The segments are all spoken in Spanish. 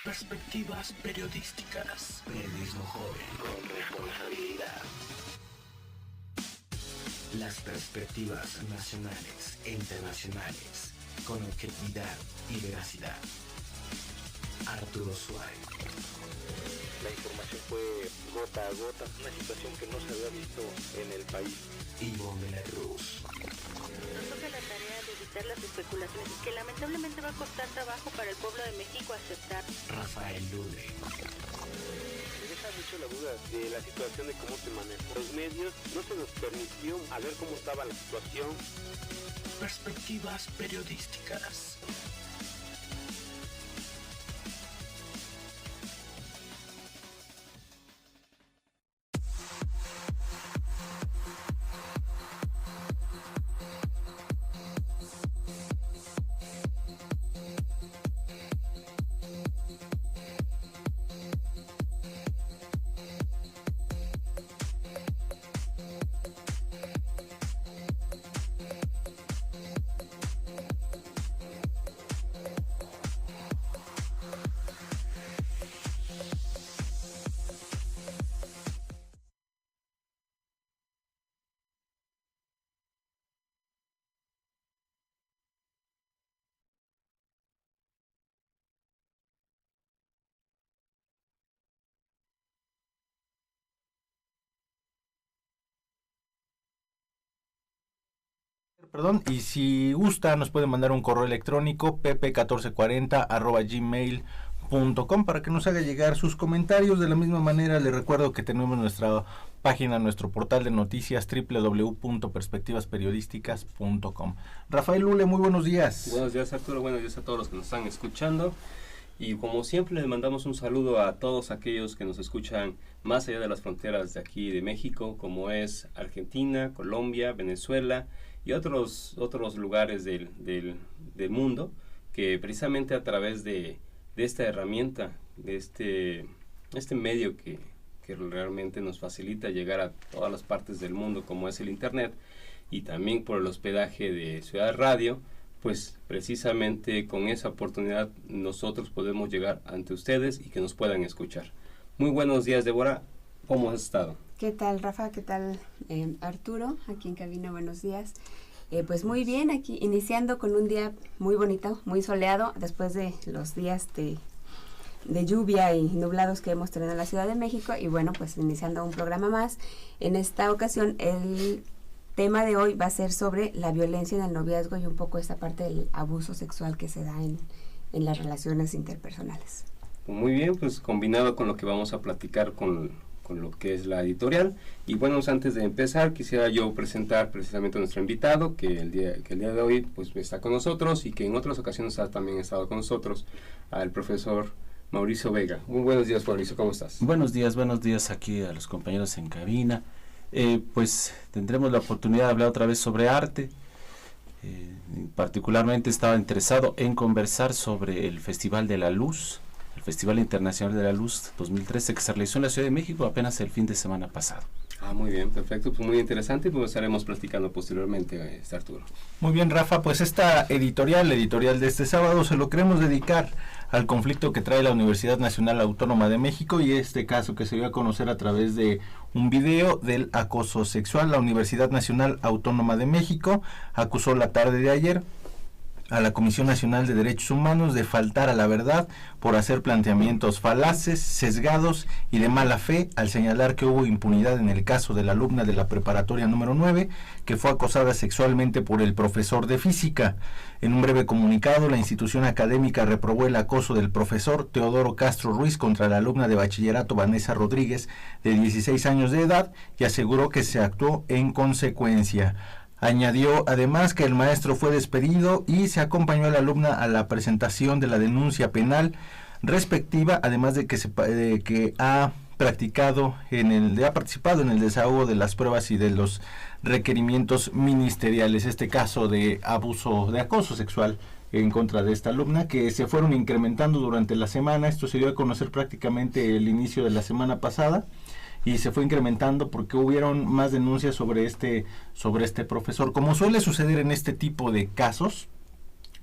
Perspectivas periodísticas. Periodismo joven con responsabilidad. Las perspectivas nacionales e internacionales con objetividad y veracidad. Arturo Suárez. La información fue gota a gota, una situación que no se había visto en el país. Ivonne de la Cruz. Nos toca la tarea de evitar las especulaciones que lamentablemente va a costar trabajo para el pueblo de México aceptar. Rafael Lule. Me deja mucho la duda de la situación de cómo se maneja. Los medios no se nos permitió a ver cómo estaba la situación. Perspectivas periodísticas. Perdón, y si gusta nos pueden mandar un correo electrónico pp1440@gmail.com para que nos haga llegar sus comentarios. De la misma manera les recuerdo que tenemos nuestra página, nuestro portal de noticias www.perspectivasperiodísticas.com. Rafael Lule, muy buenos días. Buenos días, Arturo, buenos días a todos los que nos están escuchando. Y como siempre les mandamos un saludo a todos aquellos que nos escuchan más allá de las fronteras de aquí de México, como es Argentina, Colombia, Venezuela y otros lugares del mundo, que precisamente a través de esta herramienta, de este medio que realmente nos facilita llegar a todas las partes del mundo, como es el Internet, y también por el hospedaje de Ciudad Radio, pues precisamente con esa oportunidad nosotros podemos llegar ante ustedes y que nos puedan escuchar. Muy buenos días, Débora, ¿cómo has estado? ¿Qué tal, Rafa? ¿Qué tal, Arturo? Aquí en cabina, buenos días. Pues muy bien, aquí iniciando con un día muy bonito, muy soleado, después de los días de lluvia y nublados que hemos tenido en la Ciudad de México, y bueno, pues iniciando un programa más. En esta ocasión, el tema de hoy va a ser sobre la violencia en el noviazgo y un poco esta parte del abuso sexual que se da en las relaciones interpersonales. Muy bien, pues combinado con lo que vamos a platicar con lo que es la editorial. Y bueno, antes de empezar, quisiera yo presentar precisamente a nuestro invitado, que el día de hoy pues está con nosotros y que en otras ocasiones también ha estado con nosotros, al profesor Mauricio Vega. Muy buenos días, Mauricio, ¿cómo estás? Buenos días aquí a los compañeros en cabina. Pues tendremos la oportunidad de hablar otra vez sobre arte. Particularmente estaba interesado en conversar sobre el Festival de la Luz, el Festival Internacional de la Luz 2013, que se realizó en la Ciudad de México apenas el fin de semana pasado. Muy bien, perfecto, pues muy interesante, pues estaremos platicando posteriormente, Arturo. Muy bien, Rafa, pues esta editorial de este sábado se lo queremos dedicar al conflicto que trae la Universidad Nacional Autónoma de México y este caso que se dio a conocer a través de un video del acoso sexual. La Universidad Nacional Autónoma de México acusó la tarde de ayer a la Comisión Nacional de Derechos Humanos de faltar a la verdad por hacer planteamientos falaces, sesgados y de mala fe, al señalar que hubo impunidad en el caso de la alumna de la preparatoria número 9 que fue acosada sexualmente por el profesor de física. En un breve comunicado, la institución académica reprobó el acoso del profesor Teodoro Castro Ruiz contra la alumna de bachillerato Vanessa Rodríguez, de 16 años de edad, y aseguró que se actuó en consecuencia. Añadió además que el maestro fue despedido y se acompañó a la alumna a la presentación de la denuncia penal respectiva, además de que ha participado en el desahogo de las pruebas y de los requerimientos ministeriales. Este caso de acoso sexual en contra de esta alumna, que se fueron incrementando durante la semana. Esto se dio a conocer prácticamente el inicio de la semana pasada, y se fue incrementando porque hubieron más denuncias sobre este profesor. Como suele suceder en este tipo de casos,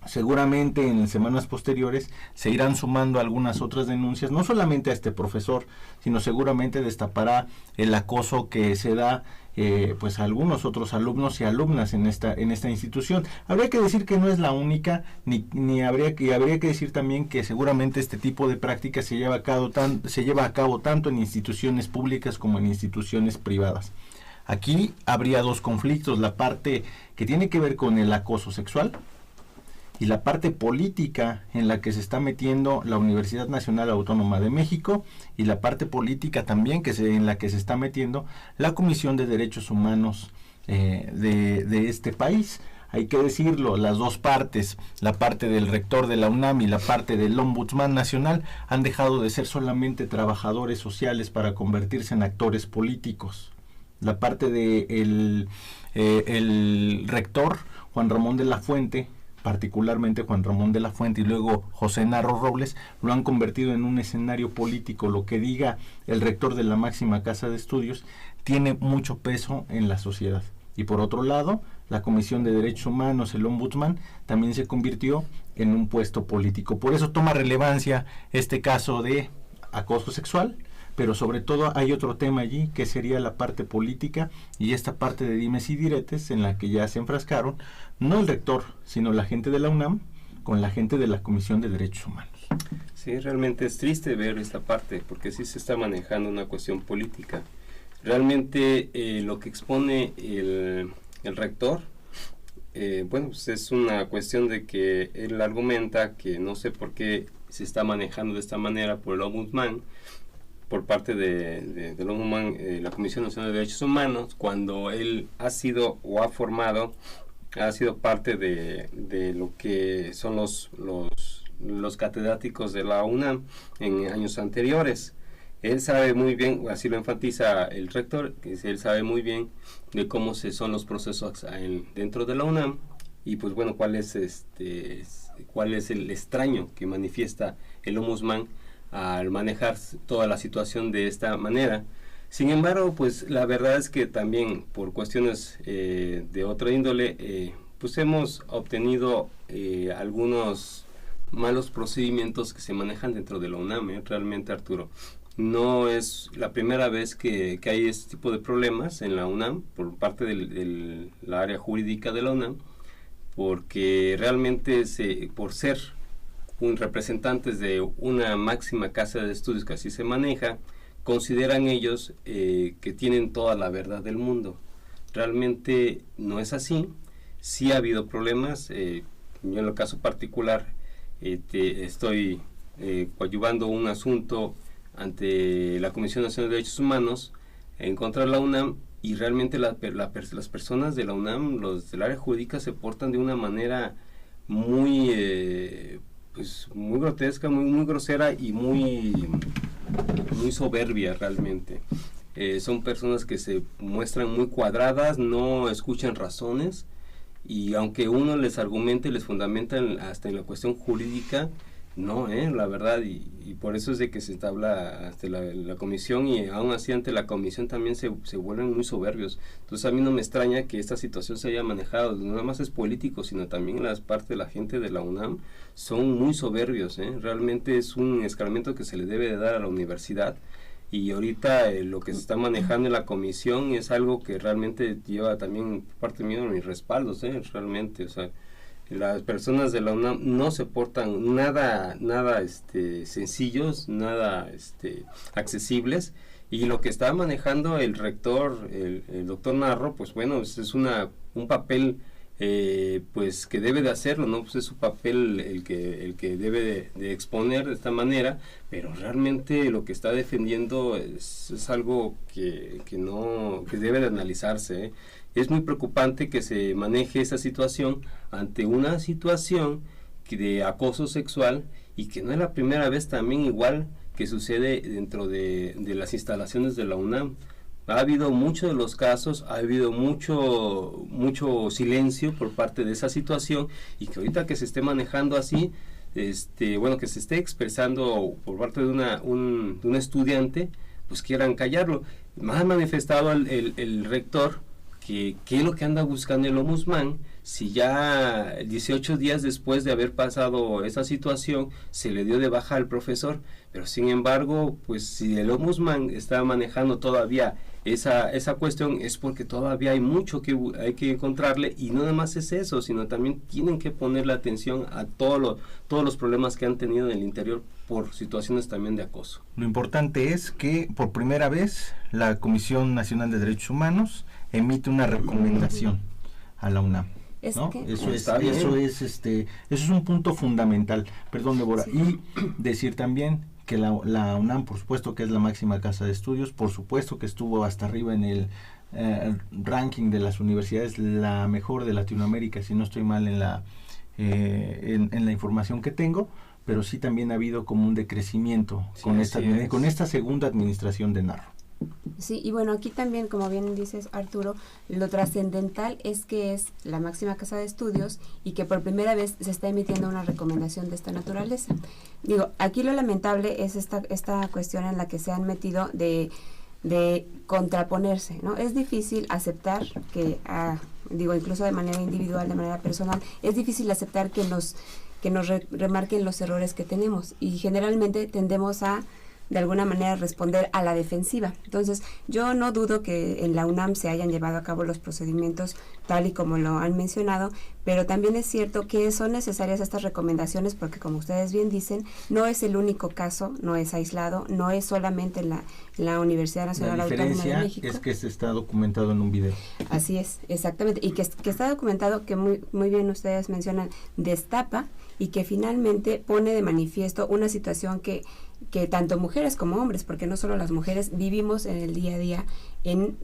seguramente en semanas posteriores se irán sumando algunas otras denuncias, no solamente a este profesor, sino seguramente destapará el acoso que se da pues a algunos otros alumnos y alumnas en esta institución. Habría que decir que no es la única, ni habría que decir también que seguramente este tipo de prácticas se lleva a cabo tanto en instituciones públicas como en instituciones privadas. Aquí habría dos conflictos: la parte que tiene que ver con el acoso sexual y la parte política en la que se está metiendo la Universidad Nacional Autónoma de México, y la parte política también en la que se está metiendo la Comisión de Derechos Humanos de este país. Hay que decirlo, las dos partes, la parte del rector de la UNAM y la parte del Ombudsman Nacional, han dejado de ser solamente trabajadores sociales para convertirse en actores políticos. La parte del el rector Juan Ramón de la Fuente, particularmente Juan Ramón de la Fuente y luego José Narro Robles, lo han convertido en un escenario político. Lo que diga el rector de la máxima casa de estudios tiene mucho peso en la sociedad. Y por otro lado, la Comisión de Derechos Humanos, el Ombudsman, también se convirtió en un puesto político. Por eso toma relevancia este caso de acoso sexual, pero sobre todo hay otro tema allí, que sería la parte política y esta parte de dimes y diretes en la que ya se enfrascaron, no el rector, sino la gente de la UNAM con la gente de la Comisión de Derechos Humanos. Sí, realmente es triste ver esta parte, porque sí se está manejando una cuestión política. Realmente lo que expone el rector, bueno, pues es una cuestión de que él argumenta que no sé por qué se está manejando de esta manera por el Ombudsman, por parte de la Comisión Nacional de Derechos Humanos, cuando él ha sido o ha sido parte de lo que son los catedráticos de la UNAM en años anteriores. Él sabe muy bien, así lo enfatiza el rector, que él sabe muy bien de cómo son los procesos dentro de la UNAM, y pues bueno, cuál es el extraño que manifiesta el Ombudsman al manejar toda la situación de esta manera. Sin embargo, pues la verdad es que también por cuestiones de otra índole, pues hemos obtenido algunos malos procedimientos que se manejan dentro de la UNAM. Realmente, Arturo, no es la primera vez que hay este tipo de problemas en la UNAM por parte de la área jurídica de la UNAM, porque realmente por ser representantes de una máxima casa de estudios que así se maneja, consideran ellos que tienen toda la verdad del mundo. Realmente no es así. Sí ha habido problemas. Yo en el caso particular estoy coadyuvando un asunto ante la Comisión Nacional de Derechos Humanos en contra de la UNAM, y realmente las personas de la UNAM, los del área jurídica, se portan de una manera muy muy grotesca, muy grosera y muy soberbia realmente. Son personas que se muestran muy cuadradas, no escuchan razones, y aunque uno les argumente, les fundamenta hasta en la cuestión jurídica, no, la verdad, y por eso es de que se entabla hasta la comisión, y aún así ante la comisión también se vuelven muy soberbios. Entonces a mí no me extraña que esta situación se haya manejado, no nada más es político, sino también las partes de la gente de la UNAM son muy soberbios. Realmente es un escarmiento que se le debe de dar a la universidad, y ahorita lo que se está manejando en la comisión es algo que realmente lleva también por parte mía mis respaldos, realmente, o sea, las personas de la UNAM no se portan nada sencillos, nada accesibles, y lo que está manejando el rector, el doctor Narro, pues bueno, es un papel pues que debe de hacerlo, ¿no? Pues es su papel el que debe de exponer de esta manera, pero realmente lo que está defendiendo es algo que debe de analizarse. Es muy preocupante que se maneje esa situación ante una situación de acoso sexual, y que no es la primera vez también igual que sucede dentro de las instalaciones de la UNAM. Ha habido muchos de los casos, ha habido mucho silencio por parte de esa situación, y que ahorita que se esté manejando así, que se esté expresando por parte de un estudiante, pues quieran callarlo. Ha manifestado el rector que es lo que anda buscando el Ombudsman, si ya 18 días después de haber pasado esa situación se le dio de baja al profesor, pero sin embargo, pues si el ombudsman está manejando todavía esa cuestión, es porque todavía hay mucho que hay que encontrarle, y no nada más es eso, sino también tienen que ponerle atención a todos los problemas que han tenido en el interior por situaciones también de acoso. Lo importante es que por primera vez la Comisión Nacional de Derechos Humanos emite una recomendación a la UNAM, ¿no? Eso es un punto fundamental. Perdón, Débora. Sí. Y decir también que la UNAM, por supuesto que es la máxima casa de estudios, por supuesto que estuvo hasta arriba en el ranking de las universidades, la mejor de Latinoamérica, si no estoy mal en la información que tengo, pero sí también ha habido como un decrecimiento con esta segunda administración de Narro. Sí, y bueno, aquí también, como bien dices, Arturo, lo trascendental es que es la máxima casa de estudios y que por primera vez se está emitiendo una recomendación de esta naturaleza. Digo, aquí lo lamentable es esta cuestión en la que se han metido de contraponerse, ¿no? Es difícil aceptar que, incluso de manera individual, de manera personal, es difícil aceptar que nos remarquen los errores que tenemos, y generalmente tendemos a de alguna manera responder a la defensiva. Entonces, yo no dudo que en la UNAM se hayan llevado a cabo los procedimientos tal y como lo han mencionado, pero también es cierto que son necesarias estas recomendaciones porque, como ustedes bien dicen, no es el único caso, no es aislado, no es solamente la Universidad Nacional Autónoma de México. La diferencia es que se está documentado en un video. Así es, exactamente, y que está documentado, que muy bien ustedes mencionan, destapa y que finalmente pone de manifiesto una situación que tanto mujeres como hombres, porque no solo las mujeres vivimos en el día a día, en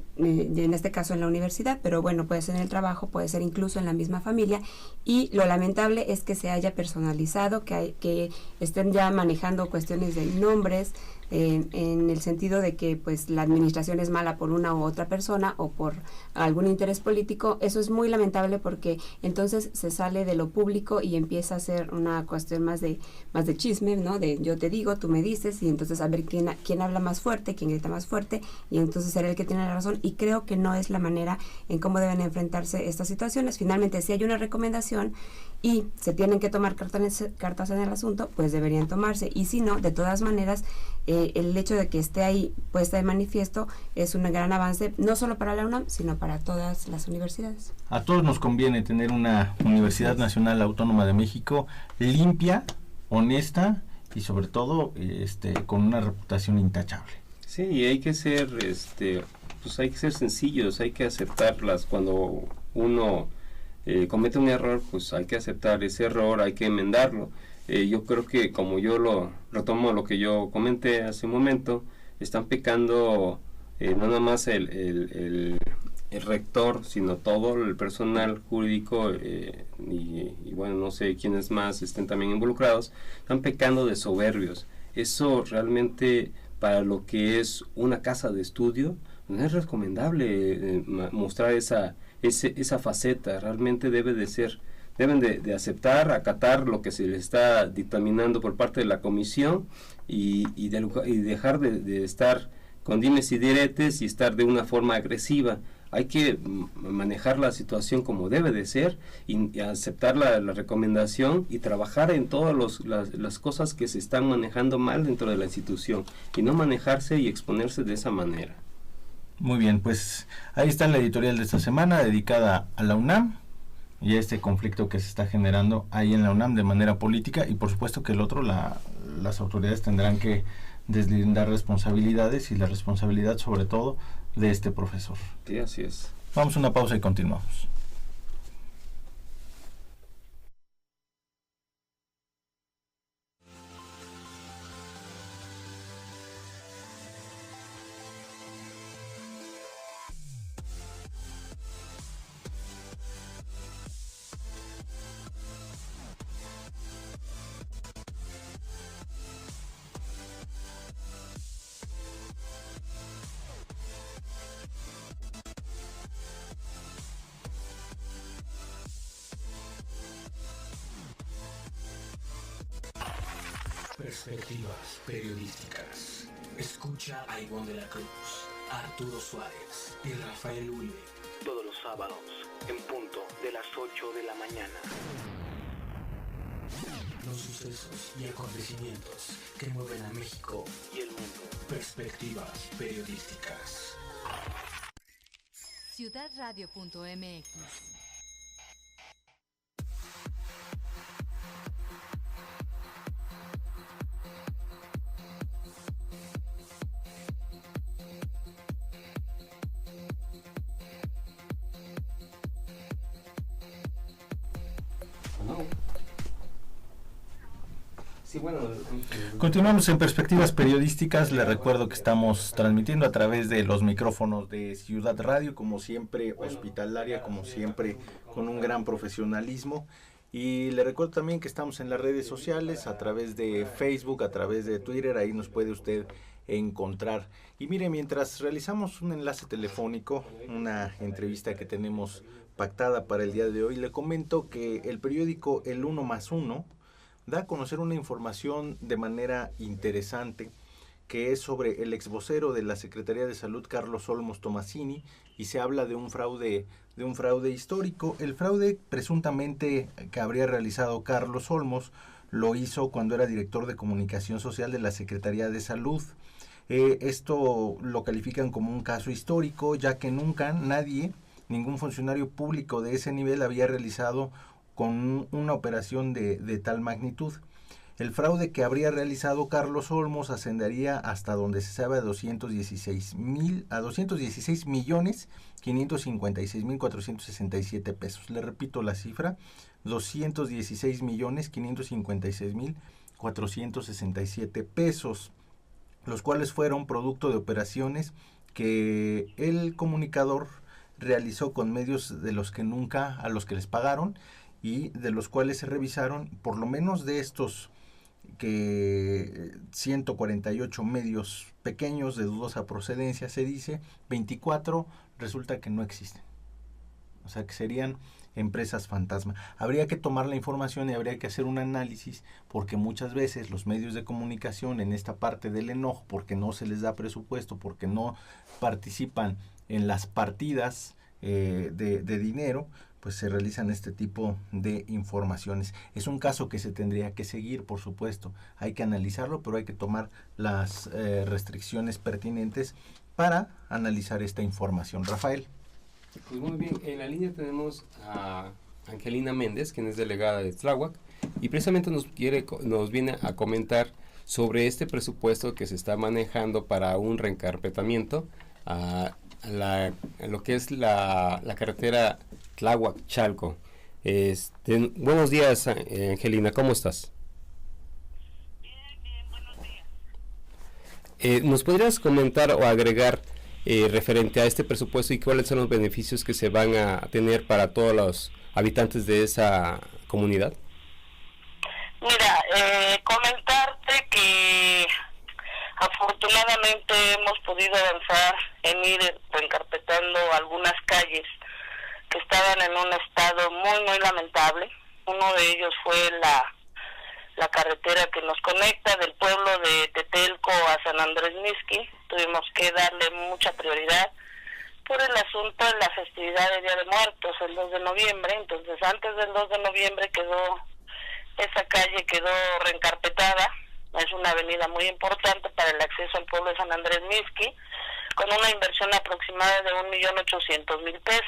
este caso en la universidad, pero bueno, puede ser en el trabajo, puede ser incluso en la misma familia, y lo lamentable es que se haya personalizado, que estén ya manejando cuestiones de nombres, en el sentido de que pues la administración es mala por una u otra persona o por algún interés político. Eso es muy lamentable porque entonces se sale de lo público y empieza a ser una cuestión más de chisme, ¿no? De yo te digo, tú me dices, y entonces a ver quién habla más fuerte, quién grita más fuerte, y entonces será el que tiene la razón, y creo que no es la manera en cómo deben enfrentarse estas situaciones. Finalmente, si hay una recomendación y se tienen que tomar cartas en el asunto, pues deberían tomarse, y si no, de todas maneras, el hecho de que esté ahí puesta de manifiesto es un gran avance, no solo para la UNAM, sino para todas las universidades. A todos nos conviene tener una Universidad Nacional Autónoma de México limpia, honesta y sobre todo con una reputación intachable. Sí, y hay que ser hay que ser sencillos, hay que aceptarlas. Cuando uno comete un error, pues hay que aceptar ese error, hay que enmendarlo. Yo creo que, como yo lo retomo lo que yo comenté hace un momento, están pecando no nada más el rector, sino todo el personal jurídico, y bueno, no sé quiénes más estén también involucrados, están pecando de soberbios. Eso realmente, para lo que es una casa de estudio, no es recomendable mostrar esa faceta. Realmente deben de aceptar, acatar lo que se les está dictaminando por parte de la comisión, y dejar de estar con dimes y diretes y estar de una forma agresiva. Hay que manejar la situación como debe de ser y aceptar la recomendación y trabajar en todas las cosas que se están manejando mal dentro de la institución, y no manejarse y exponerse de esa manera. Muy bien, pues ahí está la editorial de esta semana dedicada a la UNAM y a este conflicto que se está generando ahí en la UNAM de manera política, y por supuesto que el otro, las autoridades tendrán que deslindar responsabilidades, y la responsabilidad sobre todo de este profesor. Sí, así es. Vamos a una pausa y continuamos. Perspectivas periodísticas. Escucha a Ivonne de la Cruz, Arturo Suárez y Rafael Ule. Todos los sábados, en punto de las 8 de la mañana. Los sucesos y acontecimientos que mueven a México Y el mundo. Perspectivas periodísticas. Ciudadradio.mx. Continuamos en Perspectivas Periodísticas. Les recuerdo que estamos transmitiendo a través de los micrófonos de Ciudad Radio, como siempre hospitalaria, como siempre con un gran profesionalismo. Y le recuerdo también que estamos en las redes sociales, a través de Facebook, a través de Twitter, ahí nos puede usted encontrar. Y mire, mientras realizamos un enlace telefónico, una entrevista que tenemos pactada para el día de hoy, le comento que el periódico El 1+1 da a conocer una información de manera interesante, que es sobre el exvocero de la Secretaría de Salud, Carlos Olmos Tomasini, y se habla de un fraude histórico. El fraude presuntamente que habría realizado Carlos Olmos lo hizo cuando era director de comunicación social de la Secretaría de Salud. Esto lo califican como un caso histórico, ya que nunca ningún funcionario público de ese nivel había realizado con una operación de tal magnitud. El fraude que habría realizado Carlos Olmos ascendería hasta donde se sabe a 216.556.467 pesos. Le repito la cifra, 216.556.467 pesos, los cuales fueron producto de operaciones que el comunicador realizó con medios a los que les pagaron, y de los cuales se revisaron, por lo menos de estos que 148 medios pequeños de dudosa procedencia, se dice, 24 resulta que no existen. O sea, que serían empresas fantasma. Habría que tomar la información y habría que hacer un análisis, porque muchas veces los medios de comunicación, en esta parte del enojo, porque no se les da presupuesto, porque no participan en las partidas de dinero, pues se realizan este tipo de informaciones. Es un caso que se tendría que seguir, por supuesto. Hay que analizarlo, pero hay que tomar las restricciones pertinentes para analizar esta información. Rafael. Pues muy bien, en la línea tenemos a Angelina Méndez, quien es delegada de Tláhuac, y precisamente nos viene a comentar sobre este presupuesto que se está manejando para un reencarpetamiento a lo que es la carretera Tláhuac-Chalco. Buenos días, Angelina, ¿cómo estás? Bien, buenos días. ¿Nos podrías comentar o agregar referente a este presupuesto y cuáles son los beneficios que se van a tener para todos los habitantes de esa comunidad? Mira, comentarte que afortunadamente hemos podido avanzar en ir reencarpetando algunas calles que estaban en un estado muy, muy lamentable. Uno de ellos fue la carretera que nos conecta del pueblo de Tetelco a San Andrés Mixqui. Tuvimos que darle mucha prioridad por el asunto de la festividad del Día de Muertos, el 2 de noviembre. Entonces, antes del 2 de noviembre esa calle quedó reencarpetada. Es una avenida muy importante para el acceso al pueblo de San Andrés Mixqui, con una inversión aproximada de 1.800.000 pesos.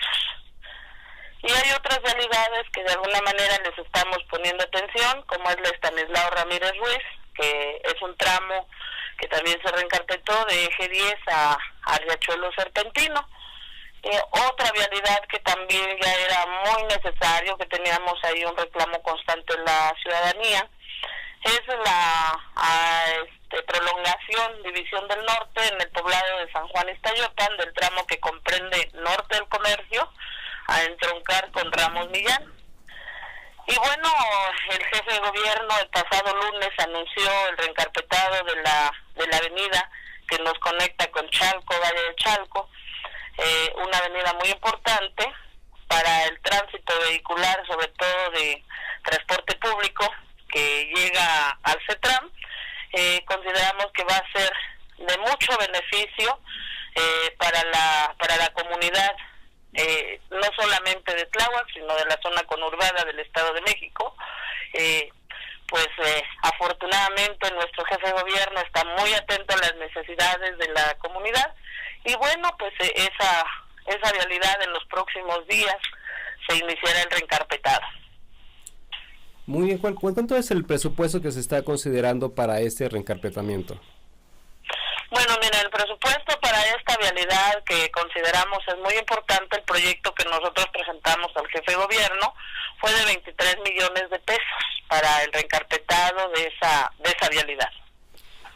Y hay otras realidades que de alguna manera les estamos poniendo atención, como es la Estanislao Ramírez Ruiz, que es un tramo que también se reencarpetó de eje 10 a Riachuelo Serpentino. Otra vialidad que también ya era muy necesario, que teníamos ahí un reclamo constante en la ciudadanía, es la prolongación, división del norte en el poblado de San Juan Iztayopan, del tramo que comprende norte del comercio a entroncar con Ramos Millán. Y bueno, el jefe de gobierno el pasado lunes anunció el reencarpetado de la avenida que nos conecta con Chalco, Valle de Chalco, una avenida muy importante para el tránsito vehicular, sobre todo de transporte público, que llega al CETRAM. Consideramos que va a ser de mucho beneficio para la comunidad no solamente de Tláhuac, sino de la zona conurbada del Estado de México. Afortunadamente nuestro jefe de gobierno está muy atento a las necesidades de la comunidad y bueno, pues esa vialidad en los próximos días se iniciará el reencarpetado. Muy bien, ¿cuánto es el presupuesto que se está considerando para este reencarpetamiento? Bueno, mira, el presupuesto para esta vialidad que consideramos es muy importante, el proyecto que nosotros presentamos al jefe de gobierno fue de 23 millones de pesos para el reencarpetado de esa vialidad.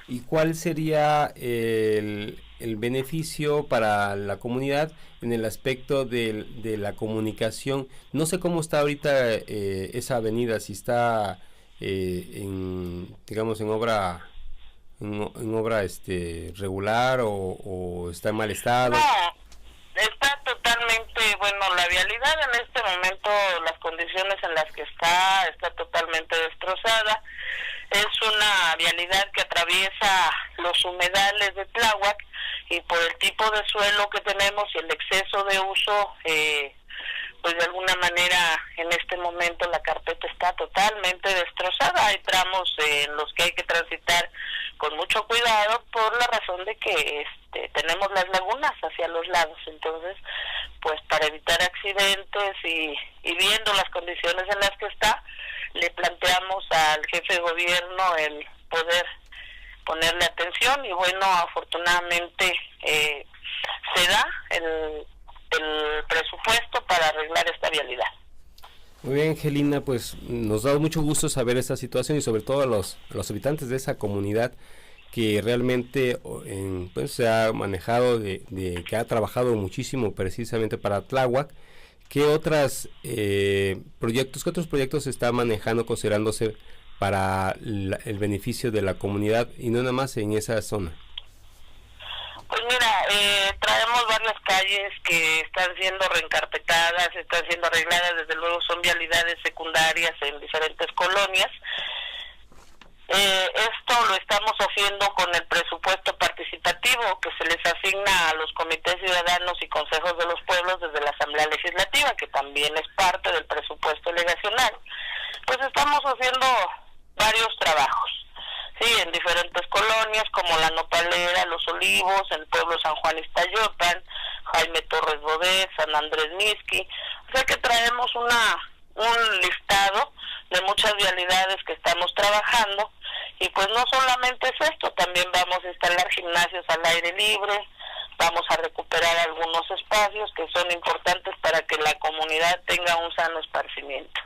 ¿Y cuál sería el beneficio para la comunidad en el aspecto de la comunicación? No sé cómo está ahorita esa avenida, si está en obra regular o está en mal estado. No, está totalmente, la vialidad en este momento, las condiciones en las que está totalmente destrozada. Es una vialidad que atraviesa los humedales de Tláhuac y por el tipo de suelo que tenemos y el exceso de uso, pues de alguna manera en este momento la carpeta está totalmente destrozada. Hay tramos en los que hay que transitar con mucho cuidado por la razón de que tenemos las lagunas hacia los lados. Entonces, pues para evitar accidentes y viendo las condiciones en las que está, le planteamos al jefe de gobierno el poder ponerle atención y bueno, afortunadamente se da el presupuesto para arreglar esta vialidad. Muy bien, Angelina, pues nos da mucho gusto saber esta situación y sobre todo a los habitantes de esa comunidad que realmente pues se ha manejado, que ha trabajado muchísimo precisamente para Tláhuac. ¿Qué otros proyectos se está manejando considerándose para el beneficio de la comunidad y no nada más en esa zona? Pues mira, traemos varias calles que están siendo reencarpetadas, están siendo arregladas, desde luego son vialidades secundarias en diferentes colonias. Esto lo estamos haciendo con el presupuesto participativo que se les asigna a los comités ciudadanos y consejos de los pueblos desde la Asamblea Legislativa, que también es parte del presupuesto delegacional. Pues estamos haciendo varios trabajos, sí, en diferentes colonias como La Nopalera, Los Olivos, el pueblo San Juan Iztayopan, Jaime Torres Bodet, San Andrés Mixqui. O sea que traemos un listado de muchas vialidades que estamos trabajando y pues no solamente es esto, también vamos a instalar gimnasios al aire libre, vamos a recuperar algunos espacios que son importantes para que la comunidad tenga un sano esparcimiento.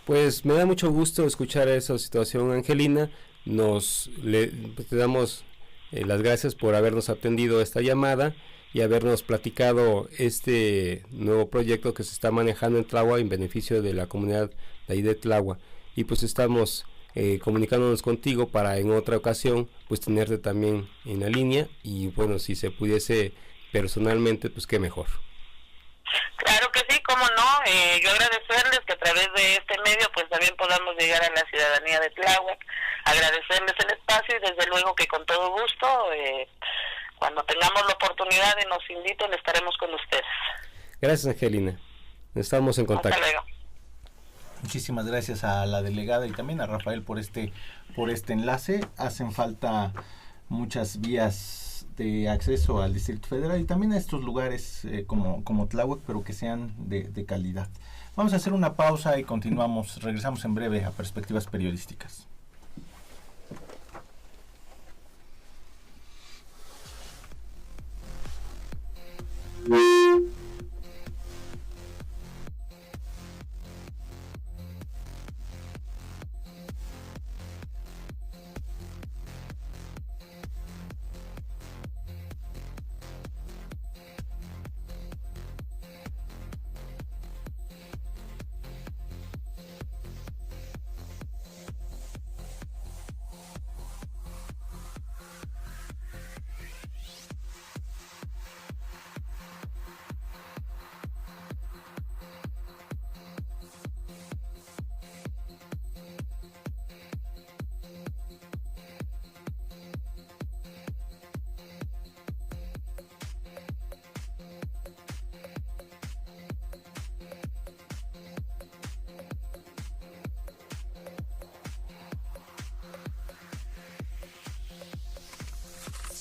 Pues me da mucho gusto escuchar esa situación, Angelina. Te damos las gracias por habernos atendido esta llamada y habernos platicado este nuevo proyecto que se está manejando en Tláhuac en beneficio de la comunidad de ahí de Tláhuac. Y pues estamos comunicándonos contigo para en otra ocasión pues tenerte también en la línea y bueno, si se pudiese personalmente, pues qué mejor. Claro que sí, cómo no, yo agradecerles que a través de este medio pues también podamos llegar a la ciudadanía de Tláhuac, agradecerles el espacio y desde luego que con todo gusto, cuando tengamos la oportunidad y nos inviten, estaremos con ustedes. Gracias, Angelina, estamos en contacto. Hasta luego. Muchísimas gracias a la delegada y también a Rafael por este enlace. Hacen falta muchas vías de acceso al Distrito Federal y también a estos lugares como Tláhuac, pero que sean de calidad. Vamos a hacer una pausa y regresamos en breve a Perspectivas Periodísticas.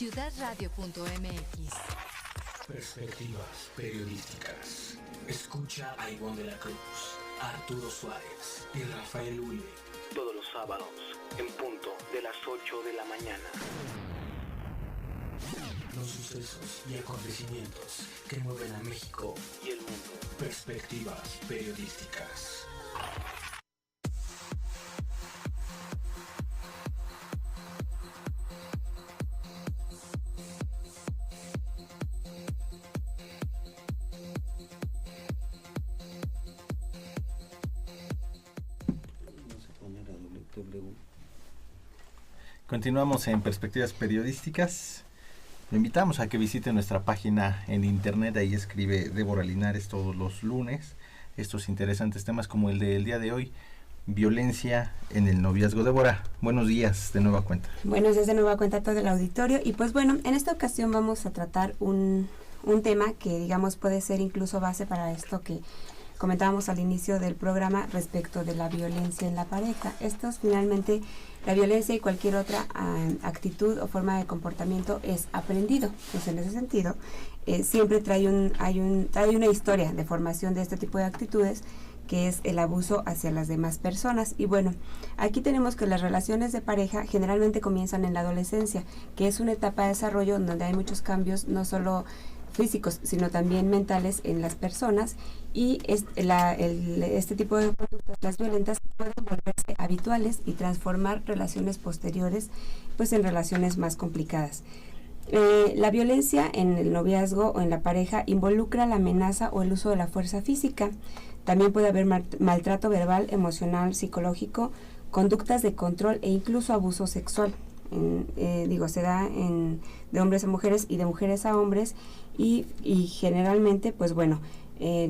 ciudadradio.mx. Perspectivas periodísticas. Escucha a Ivonne de la Cruz, a Arturo Suárez y Rafael Uribe. Todos los sábados, en punto de las 8 de la mañana. Los sucesos y acontecimientos que mueven a México y el mundo. Perspectivas periodísticas. Continuamos en Perspectivas Periodísticas. Le invitamos a que visite nuestra página en internet. Ahí escribe Débora Linares todos los lunes estos interesantes temas como el del día de hoy, violencia en el noviazgo. Débora, buenos días de nueva cuenta. Buenos días de nueva cuenta a todo el auditorio. Y pues bueno, en esta ocasión vamos a tratar un tema que digamos puede ser incluso base para esto que comentábamos al inicio del programa respecto de la violencia en la pareja. Estos finalmente, la violencia y cualquier otra actitud o forma de comportamiento es aprendido. Pues en ese sentido, siempre trae una historia de formación de este tipo de actitudes, que es el abuso hacia las demás personas. Y bueno, aquí tenemos que las relaciones de pareja generalmente comienzan en la adolescencia, que es una etapa de desarrollo donde hay muchos cambios, no solo físicos, sino también mentales en las personas, y este tipo de conductas, las violentas, pueden volverse habituales y transformar relaciones posteriores pues en relaciones más complicadas. La violencia en el noviazgo o en la pareja involucra la amenaza o el uso de la fuerza física. También puede haber maltrato verbal, emocional, psicológico, conductas de control e incluso abuso sexual. Se da de hombres a mujeres y de mujeres a hombres, y generalmente, pues bueno,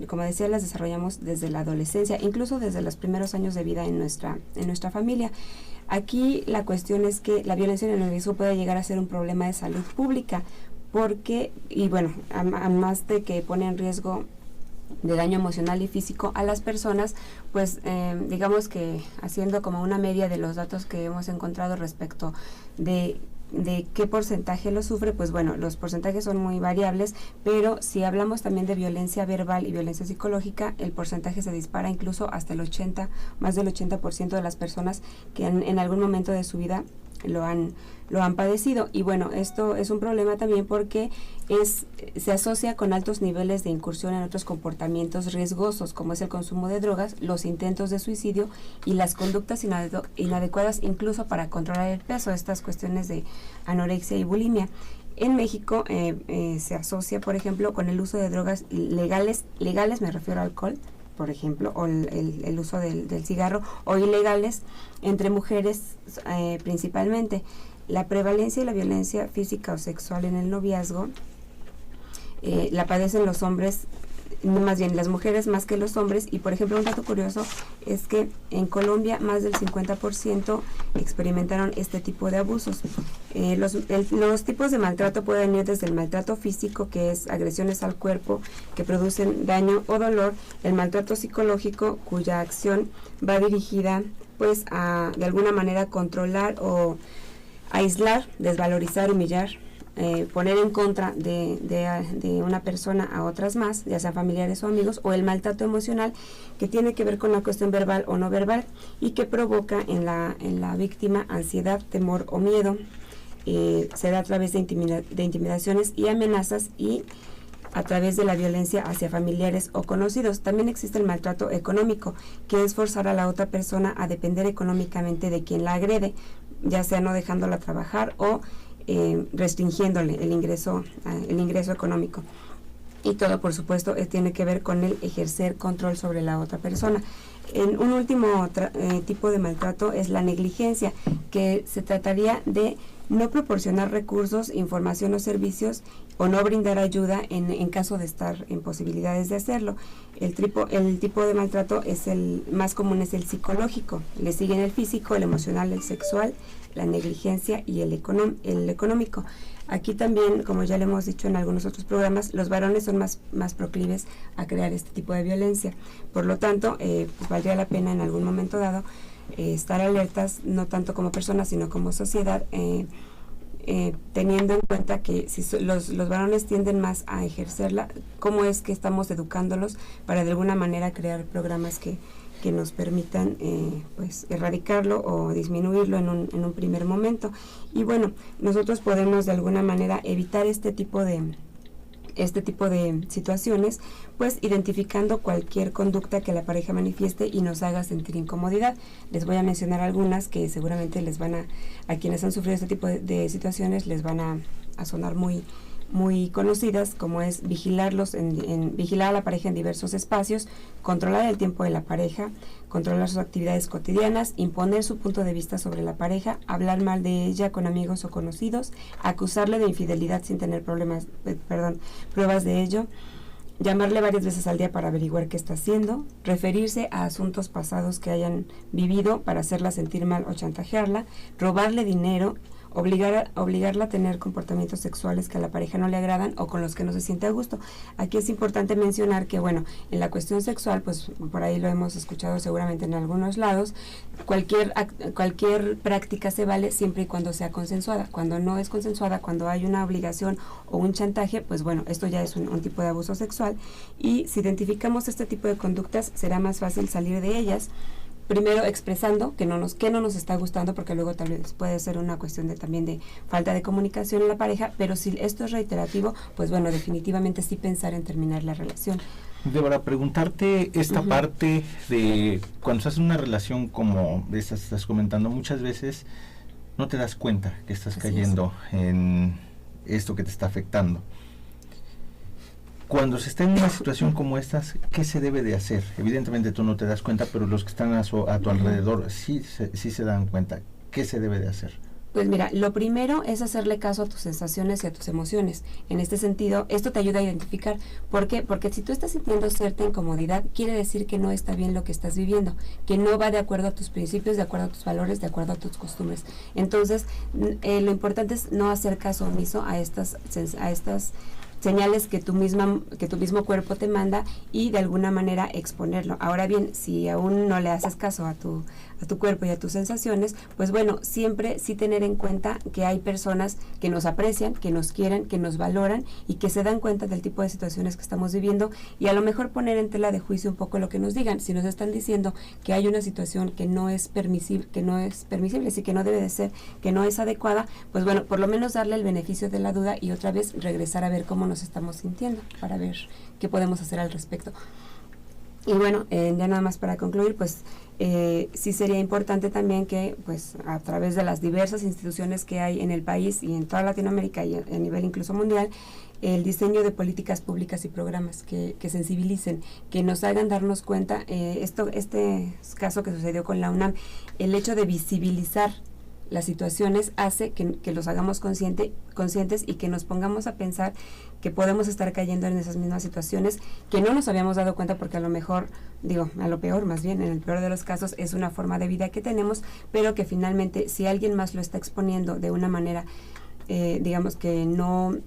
como decía, las desarrollamos desde la adolescencia, incluso desde los primeros años de vida en nuestra familia. Aquí la cuestión es que la violencia en el noviazgo puede llegar a ser un problema de salud pública, porque, y bueno, además de que pone en riesgo de daño emocional y físico a las personas, pues digamos que haciendo como una media de los datos que hemos encontrado respecto de qué porcentaje lo sufre, pues bueno, los porcentajes son muy variables, pero si hablamos también de violencia verbal y violencia psicológica, el porcentaje se dispara incluso hasta el 80, más del 80% de las personas que en algún momento de su vida lo han padecido. Y bueno, esto es un problema también porque se asocia con altos niveles de incursión en otros comportamientos riesgosos, como es el consumo de drogas, los intentos de suicidio y las conductas inadecuadas incluso para controlar el peso, estas cuestiones de anorexia y bulimia. En México se asocia, por ejemplo, con el uso de drogas legales, me refiero al alcohol, por ejemplo, o el uso del cigarro, o ilegales entre mujeres principalmente. La prevalencia de la violencia física o sexual en el noviazgo la padecen los hombres, más bien las mujeres más que los hombres, y por ejemplo un dato curioso es que en Colombia más del 50% experimentaron este tipo de abusos. Los tipos de maltrato pueden ir desde el maltrato físico, que es agresiones al cuerpo que producen daño o dolor, el maltrato psicológico, cuya acción va dirigida pues a de alguna manera controlar o aislar, desvalorizar, humillar, poner en contra de una persona a otras más, ya sean familiares o amigos, o el maltrato emocional, que tiene que ver con la cuestión verbal o no verbal y que provoca en la víctima ansiedad, temor o miedo. Se da a través de intimidaciones y amenazas, y a través de la violencia hacia familiares o conocidos. También existe el maltrato económico, que es forzar a la otra persona a depender económicamente de quien la agrede, ya sea no dejándola trabajar o restringiéndole el ingreso económico. Y todo, por supuesto, tiene que ver con el ejercer control sobre la otra persona. Un último tipo de maltrato es la negligencia, que se trataría de no proporcionar recursos, información o servicios, o no brindar ayuda en caso de estar en posibilidades de hacerlo. El tipo de maltrato el más común es el psicológico, le siguen el físico, el emocional, el sexual, la negligencia y el económico. Aquí también, como ya le hemos dicho en algunos otros programas, los varones son más proclives a crear este tipo de violencia. Por lo tanto, pues valdría la pena en algún momento dado estar alertas, no tanto como personas, sino como sociedad, teniendo en cuenta que si los varones tienden más a ejercerla, cómo es que estamos educándolos para de alguna manera crear programas que nos permitan pues erradicarlo o disminuirlo en un primer momento. Y bueno, nosotros podemos de alguna manera evitar este tipo de situaciones, pues identificando cualquier conducta que la pareja manifieste y nos haga sentir incomodidad. Les voy a mencionar algunas que seguramente les van a quienes han sufrido este tipo de situaciones les van a sonar muy conocidas, como es vigilar a la pareja en diversos espacios, controlar el tiempo de la pareja, controlar sus actividades cotidianas, imponer su punto de vista sobre la pareja, hablar mal de ella con amigos o conocidos, acusarle de infidelidad sin tener pruebas de ello, llamarle varias veces al día para averiguar qué está haciendo, referirse a asuntos pasados que hayan vivido para hacerla sentir mal o chantajearla, robarle dinero, obligarla a tener comportamientos sexuales que a la pareja no le agradan o con los que no se siente a gusto. Aquí es importante mencionar que, bueno, en la cuestión sexual, pues por ahí lo hemos escuchado seguramente en algunos lados, cualquier práctica se vale siempre y cuando sea consensuada. Cuando no es consensuada, cuando hay una obligación o un chantaje, pues bueno, esto ya es un tipo de abuso sexual, y si identificamos este tipo de conductas, será más fácil salir de ellas. Primero expresando que no nos está gustando, porque luego tal vez puede ser una cuestión también de falta de comunicación en la pareja, pero si esto es reiterativo, pues bueno, definitivamente sí pensar en terminar la relación. Débora, preguntarte esta parte de cuando estás en una relación como esta estás comentando, muchas veces no te das cuenta que estás cayendo en esto que te está afectando. Cuando se está en una situación como estas, ¿qué se debe de hacer? Evidentemente tú no te das cuenta, pero los que están a tu alrededor sí se dan cuenta. ¿Qué se debe de hacer? Pues mira, lo primero es hacerle caso a tus sensaciones y a tus emociones. En este sentido, esto te ayuda a identificar. ¿Por qué? Porque si tú estás sintiendo cierta incomodidad, quiere decir que no está bien lo que estás viviendo, que no va de acuerdo a tus principios, de acuerdo a tus valores, de acuerdo a tus costumbres. Entonces, lo importante es no hacer caso omiso a estas señales que tu mismo cuerpo te manda y de alguna manera exponerlo. Ahora bien, si aún no le haces caso a tu cuerpo y a tus sensaciones, pues bueno, siempre sí tener en cuenta que hay personas que nos aprecian, que nos quieren, que nos valoran y que se dan cuenta del tipo de situaciones que estamos viviendo, y a lo mejor poner en tela de juicio un poco lo que nos digan. Si nos están diciendo que hay una situación que no es permisible, sí, que no debe de ser, que no es adecuada, pues bueno, por lo menos darle el beneficio de la duda y otra vez regresar a ver cómo nos estamos sintiendo para ver qué podemos hacer al respecto. Y bueno, ya nada más para concluir, pues sí sería importante también que pues a través de las diversas instituciones que hay en el país y en toda Latinoamérica y a nivel incluso mundial, el diseño de políticas públicas y programas que sensibilicen, que nos hagan darnos cuenta, este caso que sucedió con la UNAM, el hecho de visibilizar las situaciones hace que los hagamos conscientes y que nos pongamos a pensar que podemos estar cayendo en esas mismas situaciones, que no nos habíamos dado cuenta porque a lo mejor, a lo peor más bien, en el peor de los casos, es una forma de vida que tenemos, pero que finalmente si alguien más lo está exponiendo de una manera, digamos que no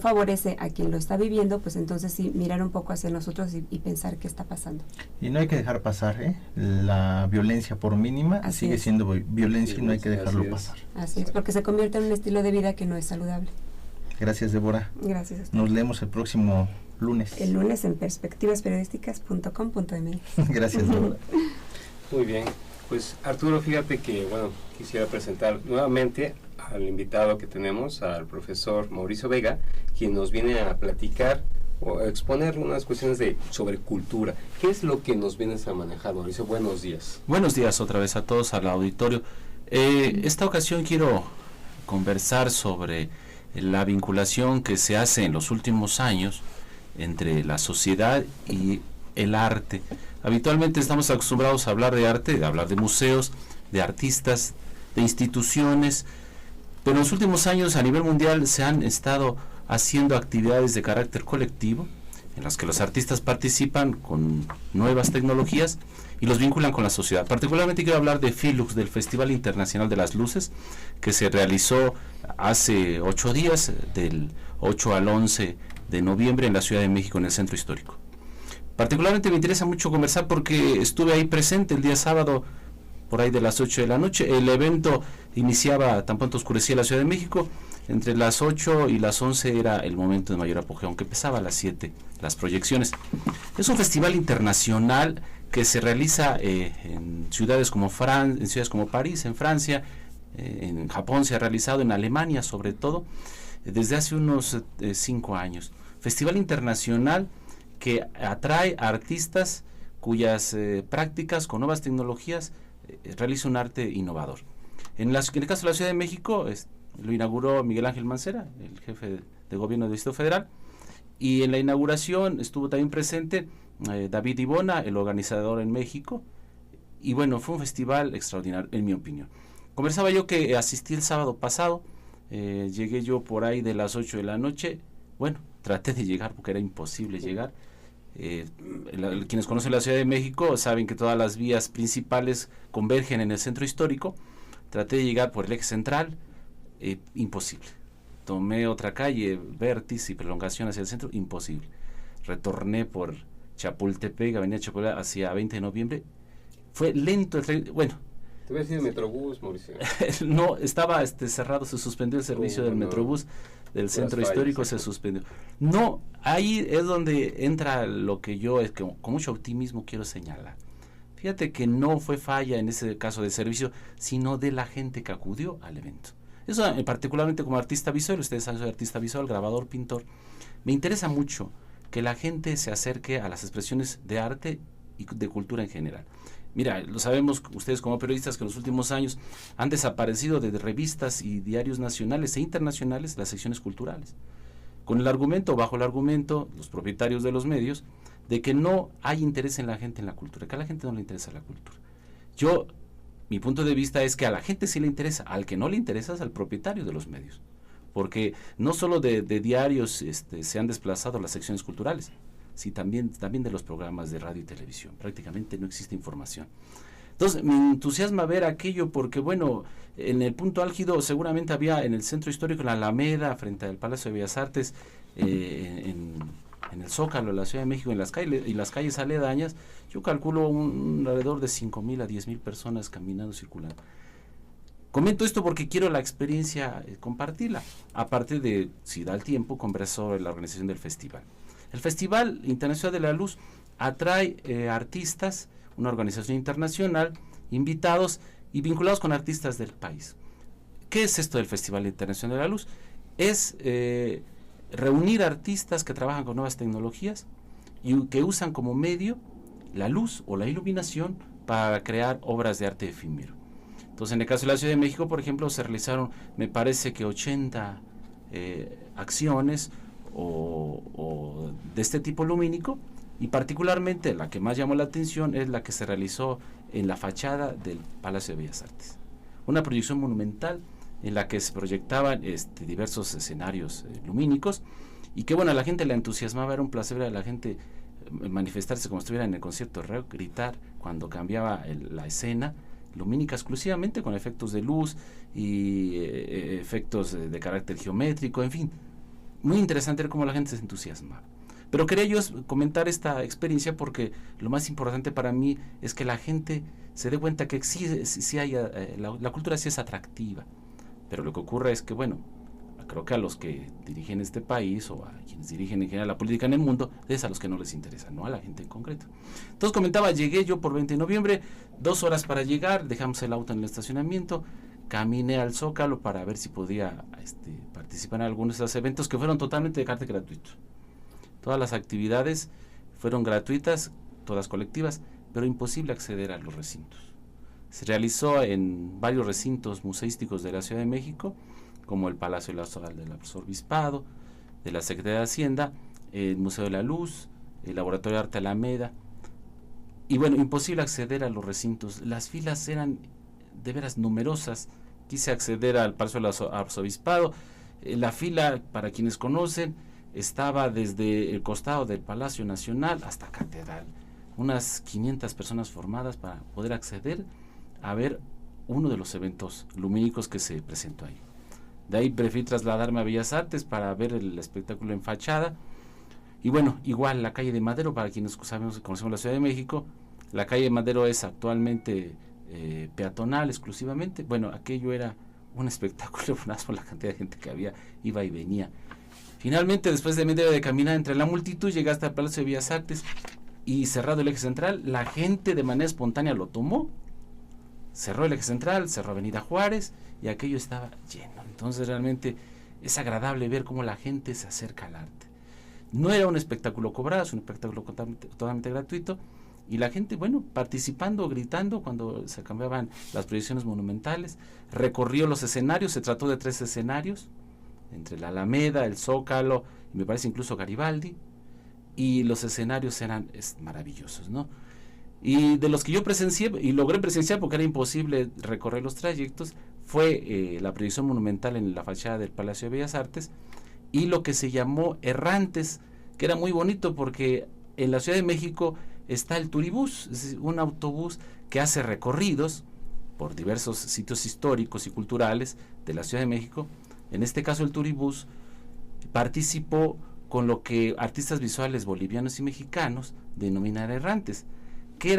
favorece a quien lo está viviendo, pues entonces sí, mirar un poco hacia nosotros y pensar qué está pasando. Y no hay que dejar pasar, la violencia por mínima sigue siendo violencia y no hay que dejarlo pasar. Así es, porque se convierte en un estilo de vida que no es saludable. Gracias, Débora. Gracias a usted. Nos leemos el próximo lunes. El lunes en perspectivasperiodísticas.com.mx. Gracias, Débora. Muy bien, pues Arturo, fíjate que, quisiera presentar nuevamente al invitado que tenemos, al profesor Mauricio Vega, quien nos viene a platicar o a exponer unas cuestiones sobre cultura. ¿Qué es lo que nos vienes a manejar, Mauricio? Buenos días. Buenos días otra vez a todos, al auditorio. Esta ocasión quiero conversar sobre la vinculación que se hace en los últimos años entre la sociedad y el arte. Habitualmente estamos acostumbrados a hablar de arte, a hablar de museos, de artistas, de instituciones, pero en los últimos años a nivel mundial se han estado haciendo actividades de carácter colectivo en las que los artistas participan con nuevas tecnologías y los vinculan con la sociedad. Particularmente quiero hablar de Filux, del Festival Internacional de las Luces, que se realizó hace 8 días, del 8 al 11 de noviembre en la Ciudad de México, en el Centro Histórico. Particularmente me interesa mucho conversar porque estuve ahí presente el día sábado, por ahí de las 8 de la noche. El evento iniciaba, tan pronto oscurecía la Ciudad de México, entre las 8 y las 11 era el momento de mayor apogeo, aunque empezaba a las 7 las proyecciones. Es un festival internacional que se realiza en ciudades como París, en Francia, en Japón se ha realizado, en Alemania sobre todo, desde hace unos 5 años. Festival internacional que atrae a artistas cuyas prácticas con nuevas tecnologías realiza un arte innovador. En el caso de la Ciudad de México, lo inauguró Miguel Ángel Mancera, el jefe de gobierno del Distrito Federal, y en la inauguración estuvo también presente David Ibona, el organizador en México, y bueno, fue un festival extraordinario, en mi opinión. Conversaba yo que asistí el sábado pasado, llegué yo por ahí de las 8 de la noche, bueno, traté de llegar porque era imposible llegar. Quienes conocen la Ciudad de México saben que todas las vías principales convergen en el centro histórico. Traté de llegar por el eje central, imposible. Tomé otra calle, Vértiz y prolongación hacia el centro, imposible. Retorné por Chapultepec, avenida Chapultepec, hacia 20 de noviembre. Fue lento el tren, bueno. ¿Te hubiera sido Metrobús, Mauricio? No, estaba cerrado, se suspendió el servicio del Metrobús del centro histórico, se suspendió. No, ahí es donde entra lo que yo con mucho optimismo quiero señalar. Fíjate que no fue falla en ese caso de servicio, sino de la gente que acudió al evento. Eso particularmente como artista visual, ustedes saben, soy artista visual, grabador, pintor, me interesa mucho que la gente se acerque a las expresiones de arte y de cultura en general. Mira, lo sabemos ustedes como periodistas que en los últimos años han desaparecido de revistas y diarios nacionales e internacionales las secciones culturales. Con el argumento, bajo el argumento, los propietarios de los medios, de que no hay interés en la gente en la cultura, que a la gente no le interesa la cultura. Mi punto de vista es que a la gente sí le interesa, al que no le interesa es al propietario de los medios. Porque no solo de diarios se han desplazado las secciones culturales, sí, también de los programas de radio y televisión. Prácticamente no existe información. Entonces, me entusiasma ver aquello porque, bueno, en el punto álgido seguramente había en el centro histórico, en la Alameda, frente al Palacio de Bellas Artes, en el Zócalo, en la Ciudad de México, en las calles aledañas, yo calculo alrededor de 5,000 a 10,000 personas caminando, circulando. Comento esto porque quiero la experiencia compartirla, aparte de, si da el tiempo, conversar sobre la organización del festival. El Festival Internacional de la Luz atrae artistas, una organización internacional, invitados y vinculados con artistas del país. ¿Qué es esto del Festival Internacional de la Luz? Es reunir artistas que trabajan con nuevas tecnologías y que usan como medio la luz o la iluminación para crear obras de arte efímero. Entonces, en el caso de la Ciudad de México, por ejemplo, se realizaron, me parece que 80 acciones o de este tipo lumínico, y particularmente la que más llamó la atención es la que se realizó en la fachada del Palacio de Bellas Artes. Una proyección monumental en la que se proyectaban diversos escenarios lumínicos, y que bueno, a la gente le entusiasmaba, era un placer ver a la gente manifestarse como si estuviera en el concierto de rock, gritar cuando cambiaba la escena, lumínica exclusivamente con efectos de luz y efectos de carácter geométrico, en fin, muy interesante ver cómo la gente se entusiasmaba. Pero quería yo comentar esta experiencia porque lo más importante para mí es que la gente se dé cuenta que sí hay, la cultura sí es atractiva, pero lo que ocurre es que, bueno, creo que a los que dirigen este país o a quienes dirigen en general la política en el mundo, es a los que no les interesa, no a la gente en concreto. Entonces comentaba, llegué yo por 20 de noviembre, 2 horas para llegar, dejamos el auto en el estacionamiento, caminé al Zócalo para ver si podía participar en algunos de esos eventos que fueron totalmente de carácter gratuito. Todas las actividades fueron gratuitas, todas colectivas, pero imposible acceder a los recintos. Se realizó en varios recintos museísticos de la Ciudad de México, como el Palacio del Arzobispado, de la Secretaría de Hacienda, el Museo de la Luz, el Laboratorio de Arte Alameda, y bueno, imposible acceder a los recintos. Las filas eran de veras numerosas. Quise acceder al Palacio del Arzobispado, la fila, para quienes conocen, estaba desde el costado del Palacio Nacional hasta Catedral, unas 500 personas formadas para poder acceder a ver uno de los eventos lumínicos que se presentó ahí. De ahí preferí trasladarme a Bellas Artes para ver el espectáculo en fachada. Y bueno, igual la calle de Madero, para quienes conocemos la Ciudad de México, la calle de Madero es actualmente peatonal exclusivamente. Bueno, aquello era un espectáculo por la cantidad de gente que había, iba y venía. Finalmente, después de media hora de caminar entre la multitud, llegué hasta el Palacio de Bellas Artes y cerrado el eje central, la gente de manera espontánea lo tomó, cerró el eje central, cerró Avenida Juárez y aquello estaba lleno. Entonces realmente es agradable ver cómo la gente se acerca al arte. No era un espectáculo cobrado, es un espectáculo totalmente gratuito, y la gente, bueno, participando, gritando cuando se cambiaban las proyecciones monumentales, recorrió los escenarios, se trató de 3 escenarios, entre la Alameda, el Zócalo, y me parece incluso Garibaldi, y los escenarios eran maravillosos, ¿no? Y de los que yo presencié, y logré presenciar porque era imposible recorrer los trayectos, fue la proyección monumental en la fachada del Palacio de Bellas Artes, y lo que se llamó Errantes, que era muy bonito porque en la Ciudad de México está el Turibús, es decir, un autobús que hace recorridos por diversos sitios históricos y culturales de la Ciudad de México. En este caso el Turibús participó con lo que artistas visuales bolivianos y mexicanos denominan errantes, que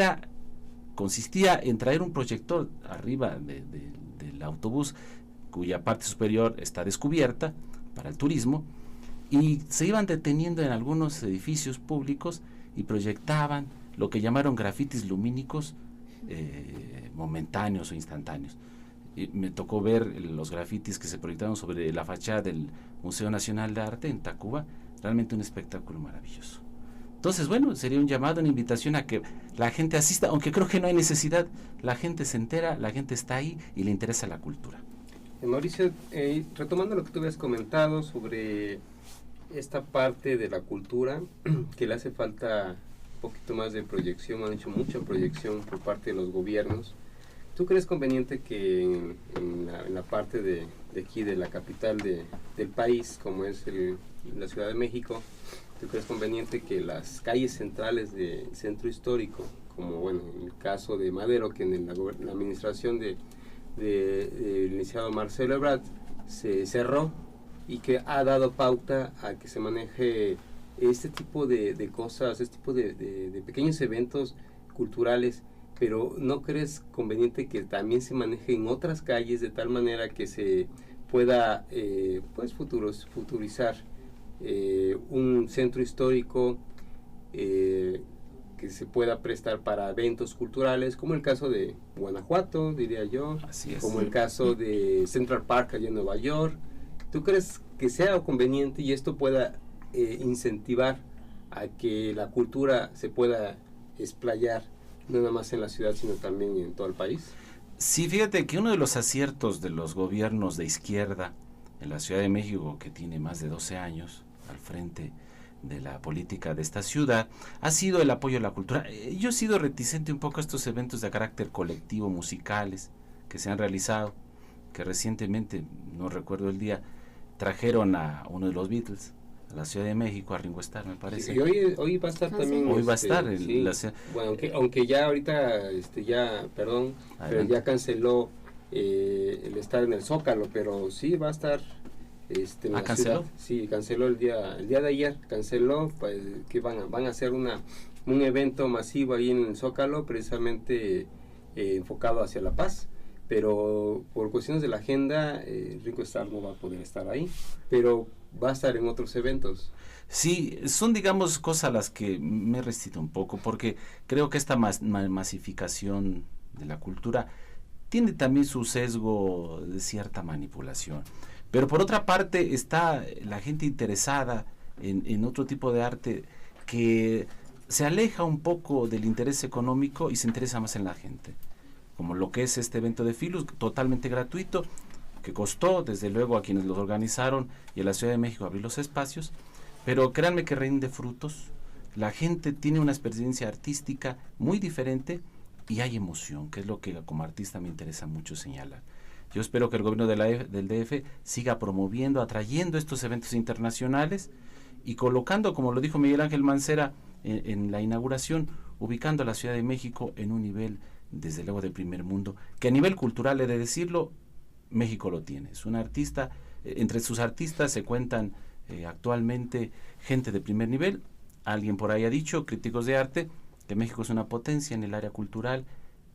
consistía en traer un proyector arriba del autobús, cuya parte superior está descubierta para el turismo, y se iban deteniendo en algunos edificios públicos y proyectaban lo que llamaron grafitis lumínicos momentáneos o instantáneos. Y me tocó ver los grafitis que se proyectaron sobre la fachada del Museo Nacional de Arte en Tacuba, realmente un espectáculo maravilloso. Entonces, bueno, sería un llamado, una invitación a que la gente asista, aunque creo que no hay necesidad, la gente se entera, la gente está ahí y le interesa la cultura. Mauricio, retomando lo que tú habías comentado sobre esta parte de la cultura, que le hace falta un poquito más de proyección, han hecho mucha proyección por parte de los gobiernos. ¿Tú crees conveniente que en la parte de aquí, de la capital del país, como es la Ciudad de México, ¿tú crees conveniente que las calles centrales del centro histórico, como bueno, en el caso de Madero, que en la administración del licenciado Marcelo Ebrard se cerró y que ha dado pauta a que se maneje este tipo de cosas, este tipo de pequeños eventos culturales, pero ¿no crees conveniente que también se maneje en otras calles de tal manera que se pueda pues futurizar un centro histórico que se pueda prestar para eventos culturales, como el caso de Guanajuato, diría yo, como el caso de Central Park allá en Nueva York? ¿Tú crees que sea conveniente y esto pueda incentivar a que la cultura se pueda explayar no nada más en la ciudad, sino también en todo el país? Sí, fíjate que uno de los aciertos de los gobiernos de izquierda en la Ciudad de México, que tiene más de 12 años al frente de la política de esta ciudad, ha sido el apoyo a la cultura. Yo he sido reticente un poco a estos eventos de carácter colectivo, musicales, que se han realizado, que recientemente, no recuerdo el día, trajeron a uno de los Beatles a la Ciudad de México, a Ringo Starr, me parece. Sí, y hoy va a estar también. Hoy va a estar. Sí. Bueno, aunque ya ahorita, pero ya canceló el estar en el Zócalo, pero sí va a estar. ¿Canceló? Sí, canceló el día de ayer, canceló, pues, que van a hacer un evento masivo ahí en el Zócalo, precisamente enfocado hacia La Paz, pero por cuestiones de la agenda, Ringo Starr no va a poder estar ahí, pero va a estar en otros eventos. Sí, son digamos cosas a las que me resisto un poco, porque creo que esta masificación de la cultura tiene también su sesgo de cierta manipulación. Pero por otra parte está la gente interesada en otro tipo de arte que se aleja un poco del interés económico y se interesa más en la gente, como lo que es este evento de Filus, totalmente gratuito, que costó desde luego a quienes los organizaron y a la Ciudad de México abrir los espacios, pero créanme que rinde frutos. La gente tiene una experiencia artística muy diferente y hay emoción, que es lo que como artista me interesa mucho señalar. Yo espero que el gobierno del DF siga promoviendo, atrayendo estos eventos internacionales y colocando, como lo dijo Miguel Ángel Mancera en la inauguración, ubicando a la Ciudad de México en un nivel, desde luego, de primer mundo, que a nivel cultural, he de decirlo, México lo tiene. Es un artista, entre sus artistas se cuentan actualmente gente de primer nivel. Alguien por ahí ha dicho, críticos de arte, que México es una potencia en el área cultural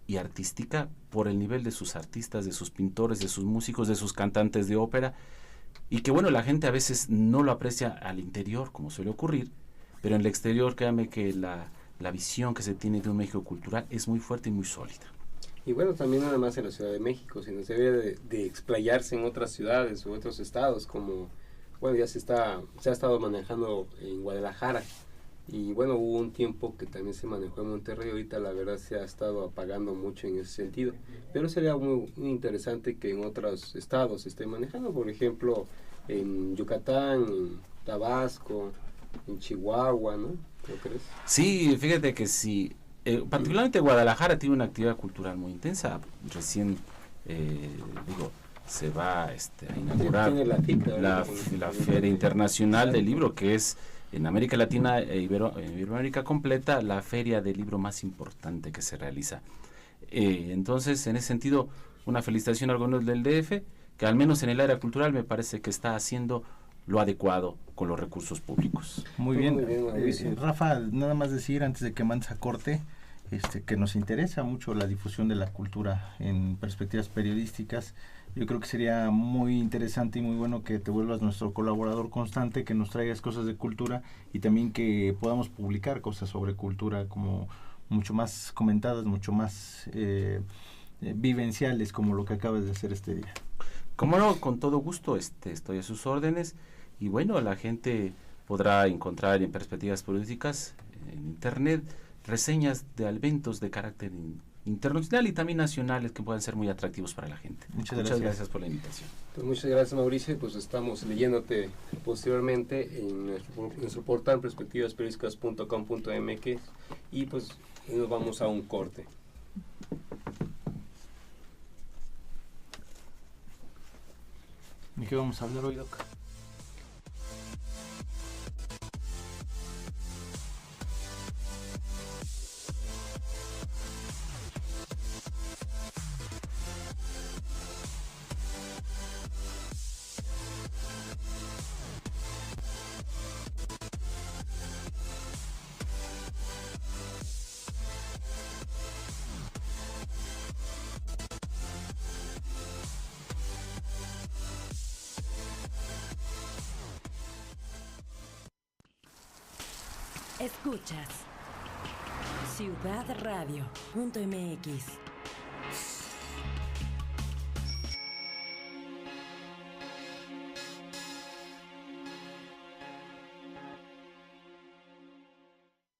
y artística por el nivel de sus artistas, de sus pintores, de sus músicos, de sus cantantes de ópera, y que bueno, la gente a veces no lo aprecia al interior, como suele ocurrir, pero en el exterior, créanme que la visión que se tiene de un México cultural es muy fuerte y muy sólida. Y bueno, también nada más en la Ciudad de México, sino se debe de explayarse en otras ciudades u otros estados, como, bueno, ya se ha estado manejando en Guadalajara, y bueno, hubo un tiempo que también se manejó en Monterrey. Ahorita la verdad se ha estado apagando mucho en ese sentido, pero sería muy interesante que en otros estados se esté manejando, por ejemplo, en Yucatán, en Tabasco, en Chihuahua, ¿no? ¿No crees? Sí, fíjate que sí. Particularmente Guadalajara tiene una actividad cultural muy intensa. Recién, se va a inaugurar la Feria Internacional del Libro, que es en América Latina e Iberoamérica completa la feria del libro más importante que se realiza. Entonces, en ese sentido, una felicitación al gobierno del DF, que al menos en el área cultural me parece que está haciendo lo adecuado con los recursos públicos. Muy bien. Rafa, nada más decir antes de que mandes a corte, que nos interesa mucho la difusión de la cultura en perspectivas periodísticas. Yo creo que sería muy interesante y muy bueno que te vuelvas nuestro colaborador constante, que nos traigas cosas de cultura y también que podamos publicar cosas sobre cultura como mucho más comentadas, mucho más vivenciales, como lo que acabas de hacer este día. Como no, con todo gusto, estoy a sus órdenes, y bueno, la gente podrá encontrar en Perspectivas Periodísticas en internet reseñas de eventos de carácter internacional y también nacionales que puedan ser muy atractivos para la gente. Muchas gracias por la invitación. Pues muchas gracias, Mauricio. Pues estamos leyéndote posteriormente en nuestro portal perspectivasperiodísticas.com.mx, y pues nos vamos a un corte. ¿De qué vamos a hablar hoy, Doc? Escuchas ciudadradio.mx.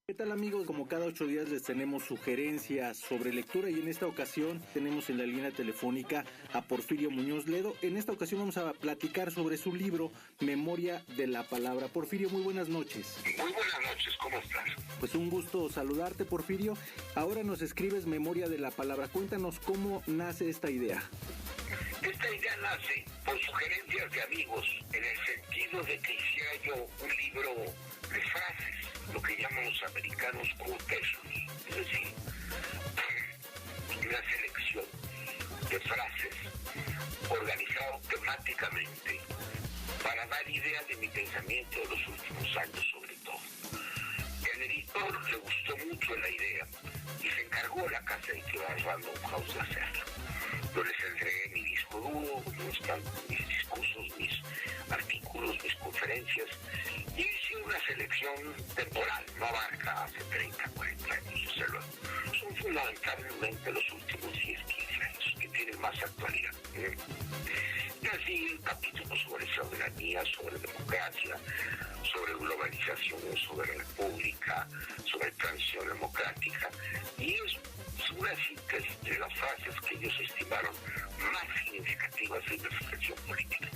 ¿Qué tal, amigos? Como cada 8 días les tenemos sugerencias sobre lectura, y en esta ocasión tenemos en la línea telefónica a Porfirio Muñoz Ledo. En esta ocasión vamos a platicar sobre su libro Memoria de la Palabra. Porfirio, muy buenas noches. Muy buenas noches, ¿cómo estás? Pues un gusto saludarte, Porfirio. Ahora nos escribes Memoria de la Palabra. Cuéntanos cómo nace esta idea. Esta idea nace por sugerencias de amigos, en el sentido de que hiciera yo un libro de frases, lo que llaman los americanos quotations, es decir, una selección de frases organizado temáticamente para dar idea de mi pensamiento de los últimos años, sobre todo. El editor le gustó mucho la idea y se encargó la casa editorial Random House de hacerlo. Yo les entregué mi disco duro, mis discursos, mis artículos, mis conferencias, y hice una selección temporal, no abarca hace 30, 40 años, desde luego. Son fundamentalmente los últimos 10, 15 años, que tienen más actualidad. Y así capítulos sobre soberanía, sobre democracia, sobre globalización, sobre república, sobre transición democrática, y es una síntesis de las frases que ellos estimaron más significativas en la reflexión política.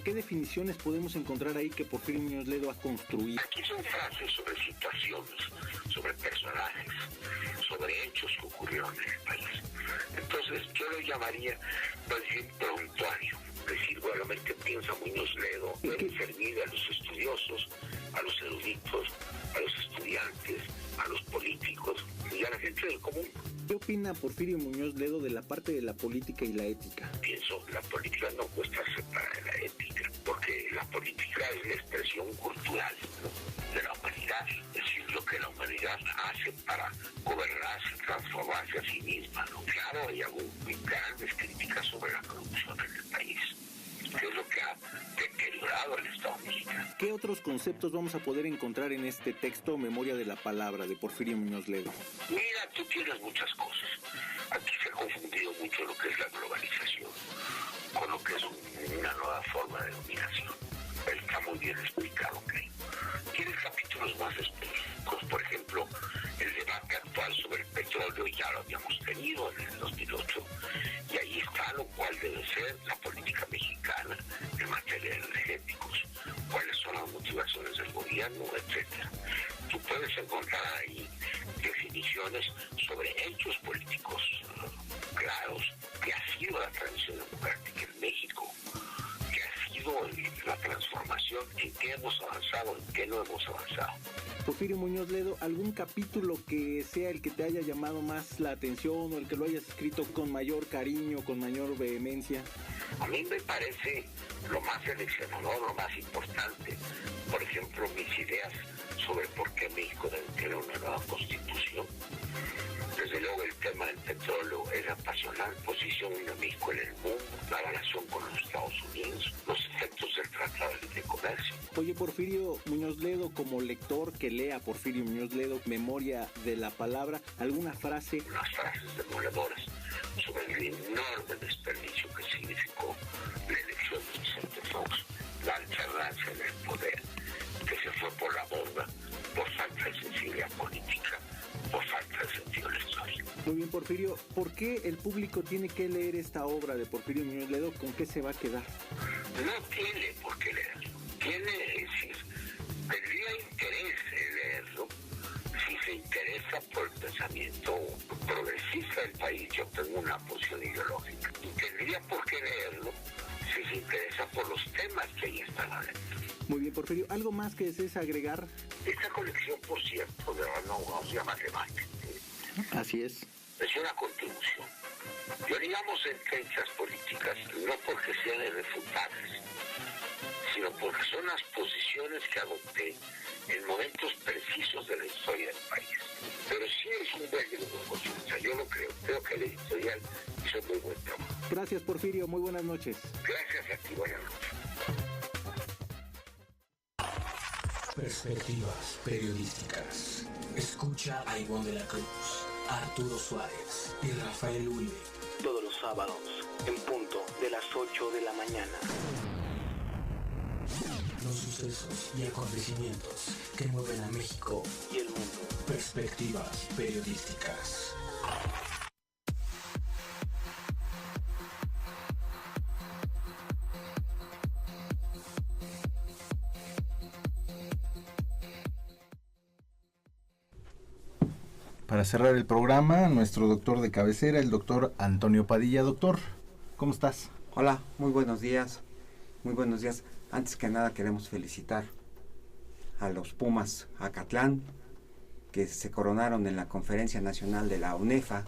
¿Qué definiciones podemos encontrar ahí que Porfirio Muñoz Ledo ha construido? Aquí son frases sobre situaciones, sobre personajes, sobre hechos que ocurrieron en el país. Entonces yo lo llamaría más bien prontuario. Es decir, bueno, ¿qué piensa Muñoz Ledo? Debe servir a los estudiosos, a los eruditos, a los estudiantes, a los políticos y a la gente del común. ¿Qué opina Porfirio Muñoz Ledo de la parte de la política y la ética? Pienso, la política no puede estar separada de la ética, porque la política es la expresión cultural, ¿no?, de la humanidad, es decir, lo que la humanidad hace para gobernarse, transformarse a sí misma, ¿no? ¿Qué otros conceptos vamos a poder encontrar en este texto Memoria de la Palabra de Porfirio Muñoz Ledo? Mira, tú tienes muchas cosas. Aquí se ha confundido mucho lo que es la globalización con lo que es una nueva forma de dominación. Está muy bien explicado, creo. Tienes capítulos más específicos, por ejemplo, el debate actual sobre el petróleo ya lo habíamos tenido en el 2008, y ahí está lo cual debe ser la política mexicana en materia de energéticos, cuáles son las motivaciones del gobierno, etcétera. Tú puedes encontrar ahí definiciones sobre hechos políticos claros, que ha sido la transición democrática en México, que ha sido la transformación, en qué hemos avanzado, en qué no hemos avanzado. Porfirio Muñoz Ledo, ¿algún capítulo que sea el que te haya llamado más la atención o el que lo hayas escrito con mayor cariño, con mayor vehemencia? A mí me parece lo más seleccionador, lo más importante. Por ejemplo, mis ideas sobre por qué México debe tener una nueva constitución. Desde luego el tema del petróleo es apasionante, posición de México en el mundo, la relación con los Estados Unidos, los efectos del Tratado de Libre Comercio. Oye, Porfirio Muñoz Ledo, como lector que lea Porfirio Muñoz Ledo, Memoria de la Palabra, ¿alguna frase? Unas frases demoledoras sobre el enorme desperdicio que significó la elección de Vicente Fox, la alternancia en el poder, que se fue por la bomba, por falta de sensibilidad política, por falta de sentido de la historia. Muy bien, Porfirio, ¿por qué el público tiene que leer esta obra de Porfirio Muñoz Ledo? ¿Con qué se va a quedar? No tiene por qué leerlo. Tiene, es decir, tendría interés en leerlo si se interesa por el pensamiento progresista del país. Yo tengo una posición ideológica. Y tendría por qué leerlo si se interesa por los temas que ahí están adentro. Muy bien, Porfirio, ¿algo más que desees agregar? Esta colección, por cierto, de no se llama debate. Así es. Es una contribución. Yo digamos en creencias políticas, no porque sean irrefutables, sino porque son las posiciones que adopté en momentos precisos de la historia del país. Pero sí es un buen libro de consulta, yo lo creo. Creo que el editorial hizo muy buen trabajo. Gracias, Porfirio, muy buenas noches. Gracias a ti, buenas noches. Perspectivas periodísticas. Escucha a Ivonne de la Cruz, Arturo Suárez y Rafael Ule. Todos los sábados, en punto de las 8 de la mañana. Los sucesos y acontecimientos que mueven a México y el mundo. Perspectivas periodísticas. Para cerrar el programa, nuestro doctor de cabecera, el doctor Antonio Padilla. Doctor, ¿cómo estás? Hola, muy buenos días. Muy buenos días. Antes que nada queremos felicitar a los Pumas Acatlán, que se coronaron en la Conferencia Nacional de la UNEFA,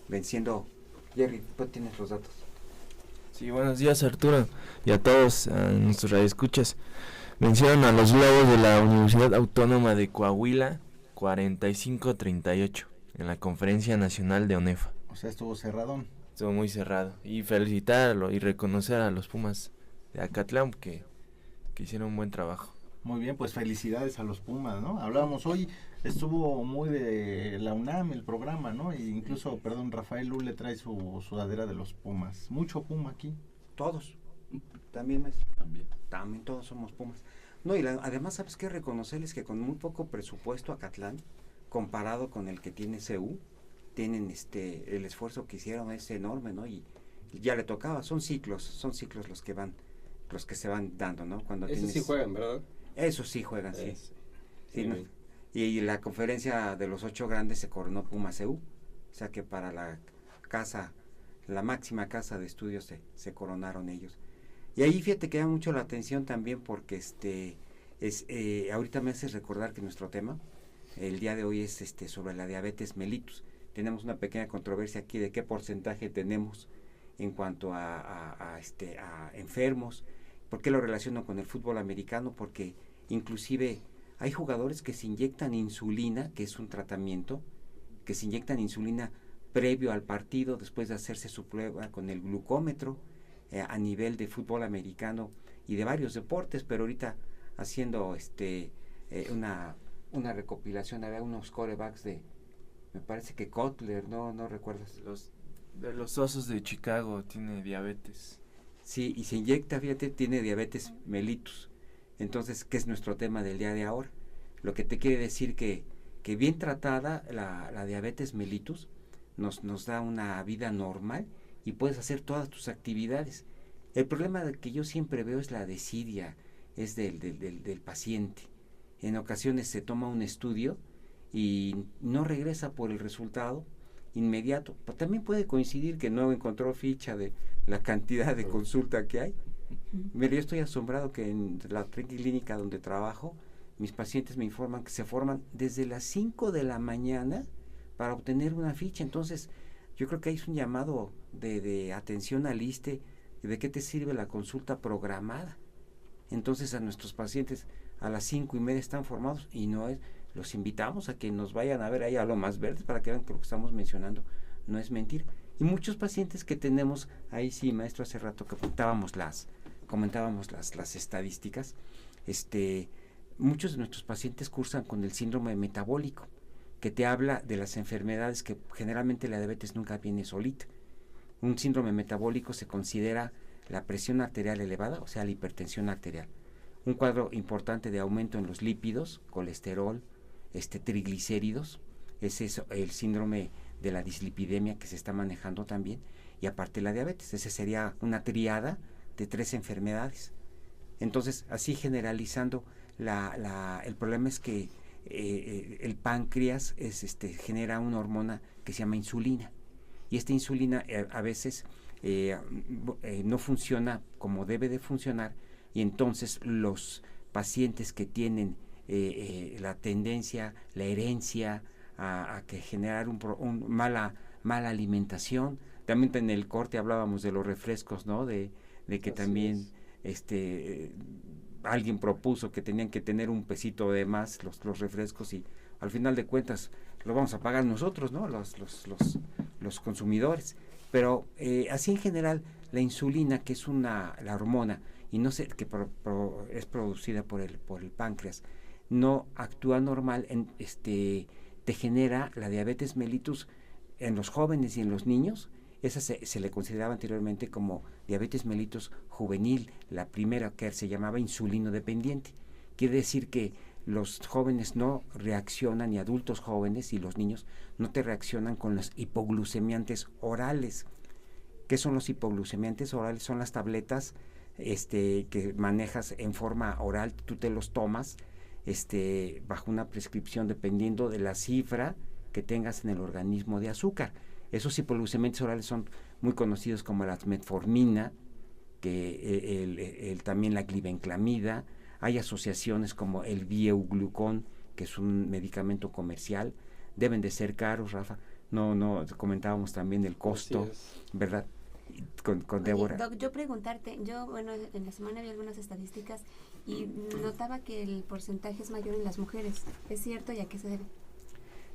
venciendo... Jerry, tú tienes los datos. Sí, buenos días, Arturo, y a todos a nuestros radioescuchas. Vencieron a los Lobos de la Universidad Autónoma de Coahuila 45-38 en la Conferencia Nacional de UNEFA. O sea, estuvo cerradón. Estuvo muy cerrado. Y felicitarlo y reconocer a los Pumas de Acatlán que hicieron un buen trabajo. Muy bien, pues felicidades a los Pumas, ¿no? Hablábamos hoy, estuvo muy de la UNAM el programa, ¿no? E incluso, Rafael Lule trae su sudadera de los Pumas. Mucho Puma aquí. Todos. También, También todos somos Pumas. No, y además, ¿sabes qué? Reconocerles que con muy poco presupuesto Acatlán, comparado con el que tiene CU, tienen el esfuerzo que hicieron es enorme, ¿no? Y ya le tocaba, son ciclos los que se van dando, ¿no? Cuando Esos sí juegan, ¿verdad? Esos sí juegan, sí. Sí, ¿no? Y la conferencia de los 8 grandes se coronó Puma CU, o sea que para la máxima casa de estudios se coronaron ellos. Y ahí fíjate que llama mucho la atención también porque ahorita me hace recordar que nuestro tema el día de hoy es sobre la diabetes mellitus. Tenemos una pequeña controversia aquí de qué porcentaje tenemos en cuanto a enfermos. ¿Por qué lo relaciono con el fútbol americano? Porque inclusive hay jugadores que se inyectan insulina, que es un tratamiento, que se inyectan insulina previo al partido, después de hacerse su prueba con el glucómetro, a nivel de fútbol americano y de varios deportes, pero ahorita haciendo una recopilación, había unos quarterbacks me parece que Kotler, no recuerdas. De los Osos de Chicago tiene diabetes. Sí, y se inyecta, fíjate, tiene diabetes mellitus. Entonces, ¿qué es nuestro tema del día de ahora? Lo que te quiere decir que bien tratada la diabetes mellitus nos da una vida normal y puedes hacer todas tus actividades. El problema que yo siempre veo es la desidia, es del paciente. En ocasiones se toma un estudio y no regresa por el resultado inmediato. Pero también puede coincidir que no encontró ficha de la cantidad de consulta que hay. Mira, yo estoy asombrado que en la clínica donde trabajo, mis pacientes me informan que se forman desde las 5 de la mañana para obtener una ficha. Entonces, yo creo que hay un llamado de atención al ISSSTE, de qué te sirve la consulta programada. Entonces, a nuestros pacientes a las 5:30 están formados y no es... Los invitamos a que nos vayan a ver ahí a Lomas Verdes para que vean que lo que estamos mencionando no es mentira. Y muchos pacientes que tenemos, ahí sí, maestro, hace rato que comentábamos las estadísticas, muchos de nuestros pacientes cursan con el síndrome metabólico, que te habla de las enfermedades que generalmente la diabetes nunca viene solita. Un síndrome metabólico se considera la presión arterial elevada, o sea, la hipertensión arterial. Un cuadro importante de aumento en los lípidos, colesterol, triglicéridos, es eso, el síndrome de la dislipidemia que se está manejando también, y aparte la diabetes. Esa sería una triada de 3 enfermedades. Entonces, así generalizando, el problema es que el páncreas genera una hormona que se llama insulina, y esta insulina a veces no funciona como debe de funcionar, y entonces los pacientes que tienen la tendencia, la herencia a que generar mala alimentación. También en el corte hablábamos de los refrescos, ¿no? De que así también alguien propuso que tenían que tener un pesito de más los refrescos, y al final de cuentas lo vamos a pagar nosotros, ¿no? Los consumidores. Pero así en general la insulina, que es la hormona, y no sé, que es producida por el páncreas, no actúa normal, te genera la diabetes mellitus en los jóvenes y en los niños. Esa se le consideraba anteriormente como diabetes mellitus juvenil, la primera, que se llamaba insulino dependiente. Quiere decir que los jóvenes no reaccionan, y adultos jóvenes y los niños no te reaccionan con los hipoglucemiantes orales. ¿Qué son los hipoglucemiantes orales? Son las tabletas que manejas en forma oral, tú te los tomas bajo una prescripción dependiendo de la cifra que tengas en el organismo de azúcar. Esos hipoglucemiantes orales son muy conocidos como la metformina, que también la glibenclamida. Hay asociaciones como el bioglukón, que es un medicamento comercial. Deben de ser caros, Rafa. No comentábamos también el costo, ¿verdad? Con Débora. Doc, yo preguntarte, en la semana vi algunas estadísticas y notaba que el porcentaje es mayor en las mujeres. ¿Es cierto y a qué se debe?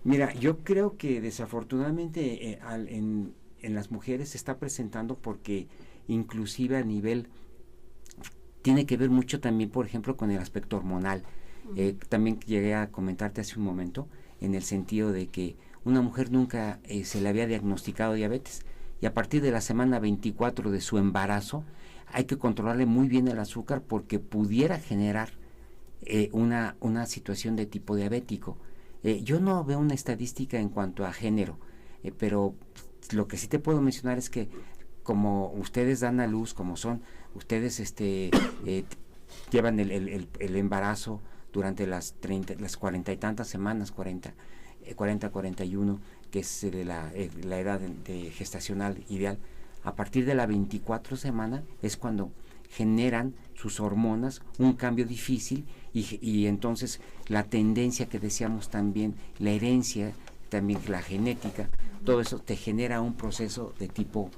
Mira, yo creo que desafortunadamente en las mujeres se está presentando porque inclusive a nivel, tiene que ver mucho también, por ejemplo, con el aspecto hormonal. También llegué a comentarte hace un momento, en el sentido de que una mujer nunca se le había diagnosticado diabetes, y a partir de la semana 24 de su embarazo hay que controlarle muy bien el azúcar, porque pudiera generar una situación de tipo diabético. Yo no veo una estadística en cuanto a género, pero lo que sí te puedo mencionar es que como ustedes dan a luz, como son ustedes llevan el embarazo durante las 40 y tantas semanas, 40, 41, que es la edad gestacional ideal. A partir de la 24 semana es cuando generan sus hormonas un cambio difícil, y entonces la tendencia que decíamos también, la herencia, también la genética, todo eso te genera un proceso de tipo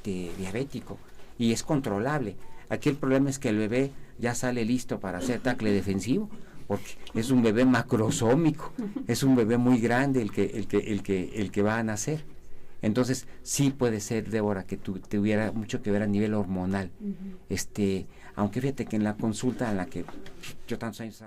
diabético, y es controlable. Aquí el problema es que el bebé ya sale listo para hacer tackle defensivo, porque es un bebé macrosómico, es un bebé muy grande el que va a nacer. Entonces, sí puede ser, Débora, que tuviera mucho que ver a nivel hormonal. Aunque fíjate que en la consulta en la que yo tantos años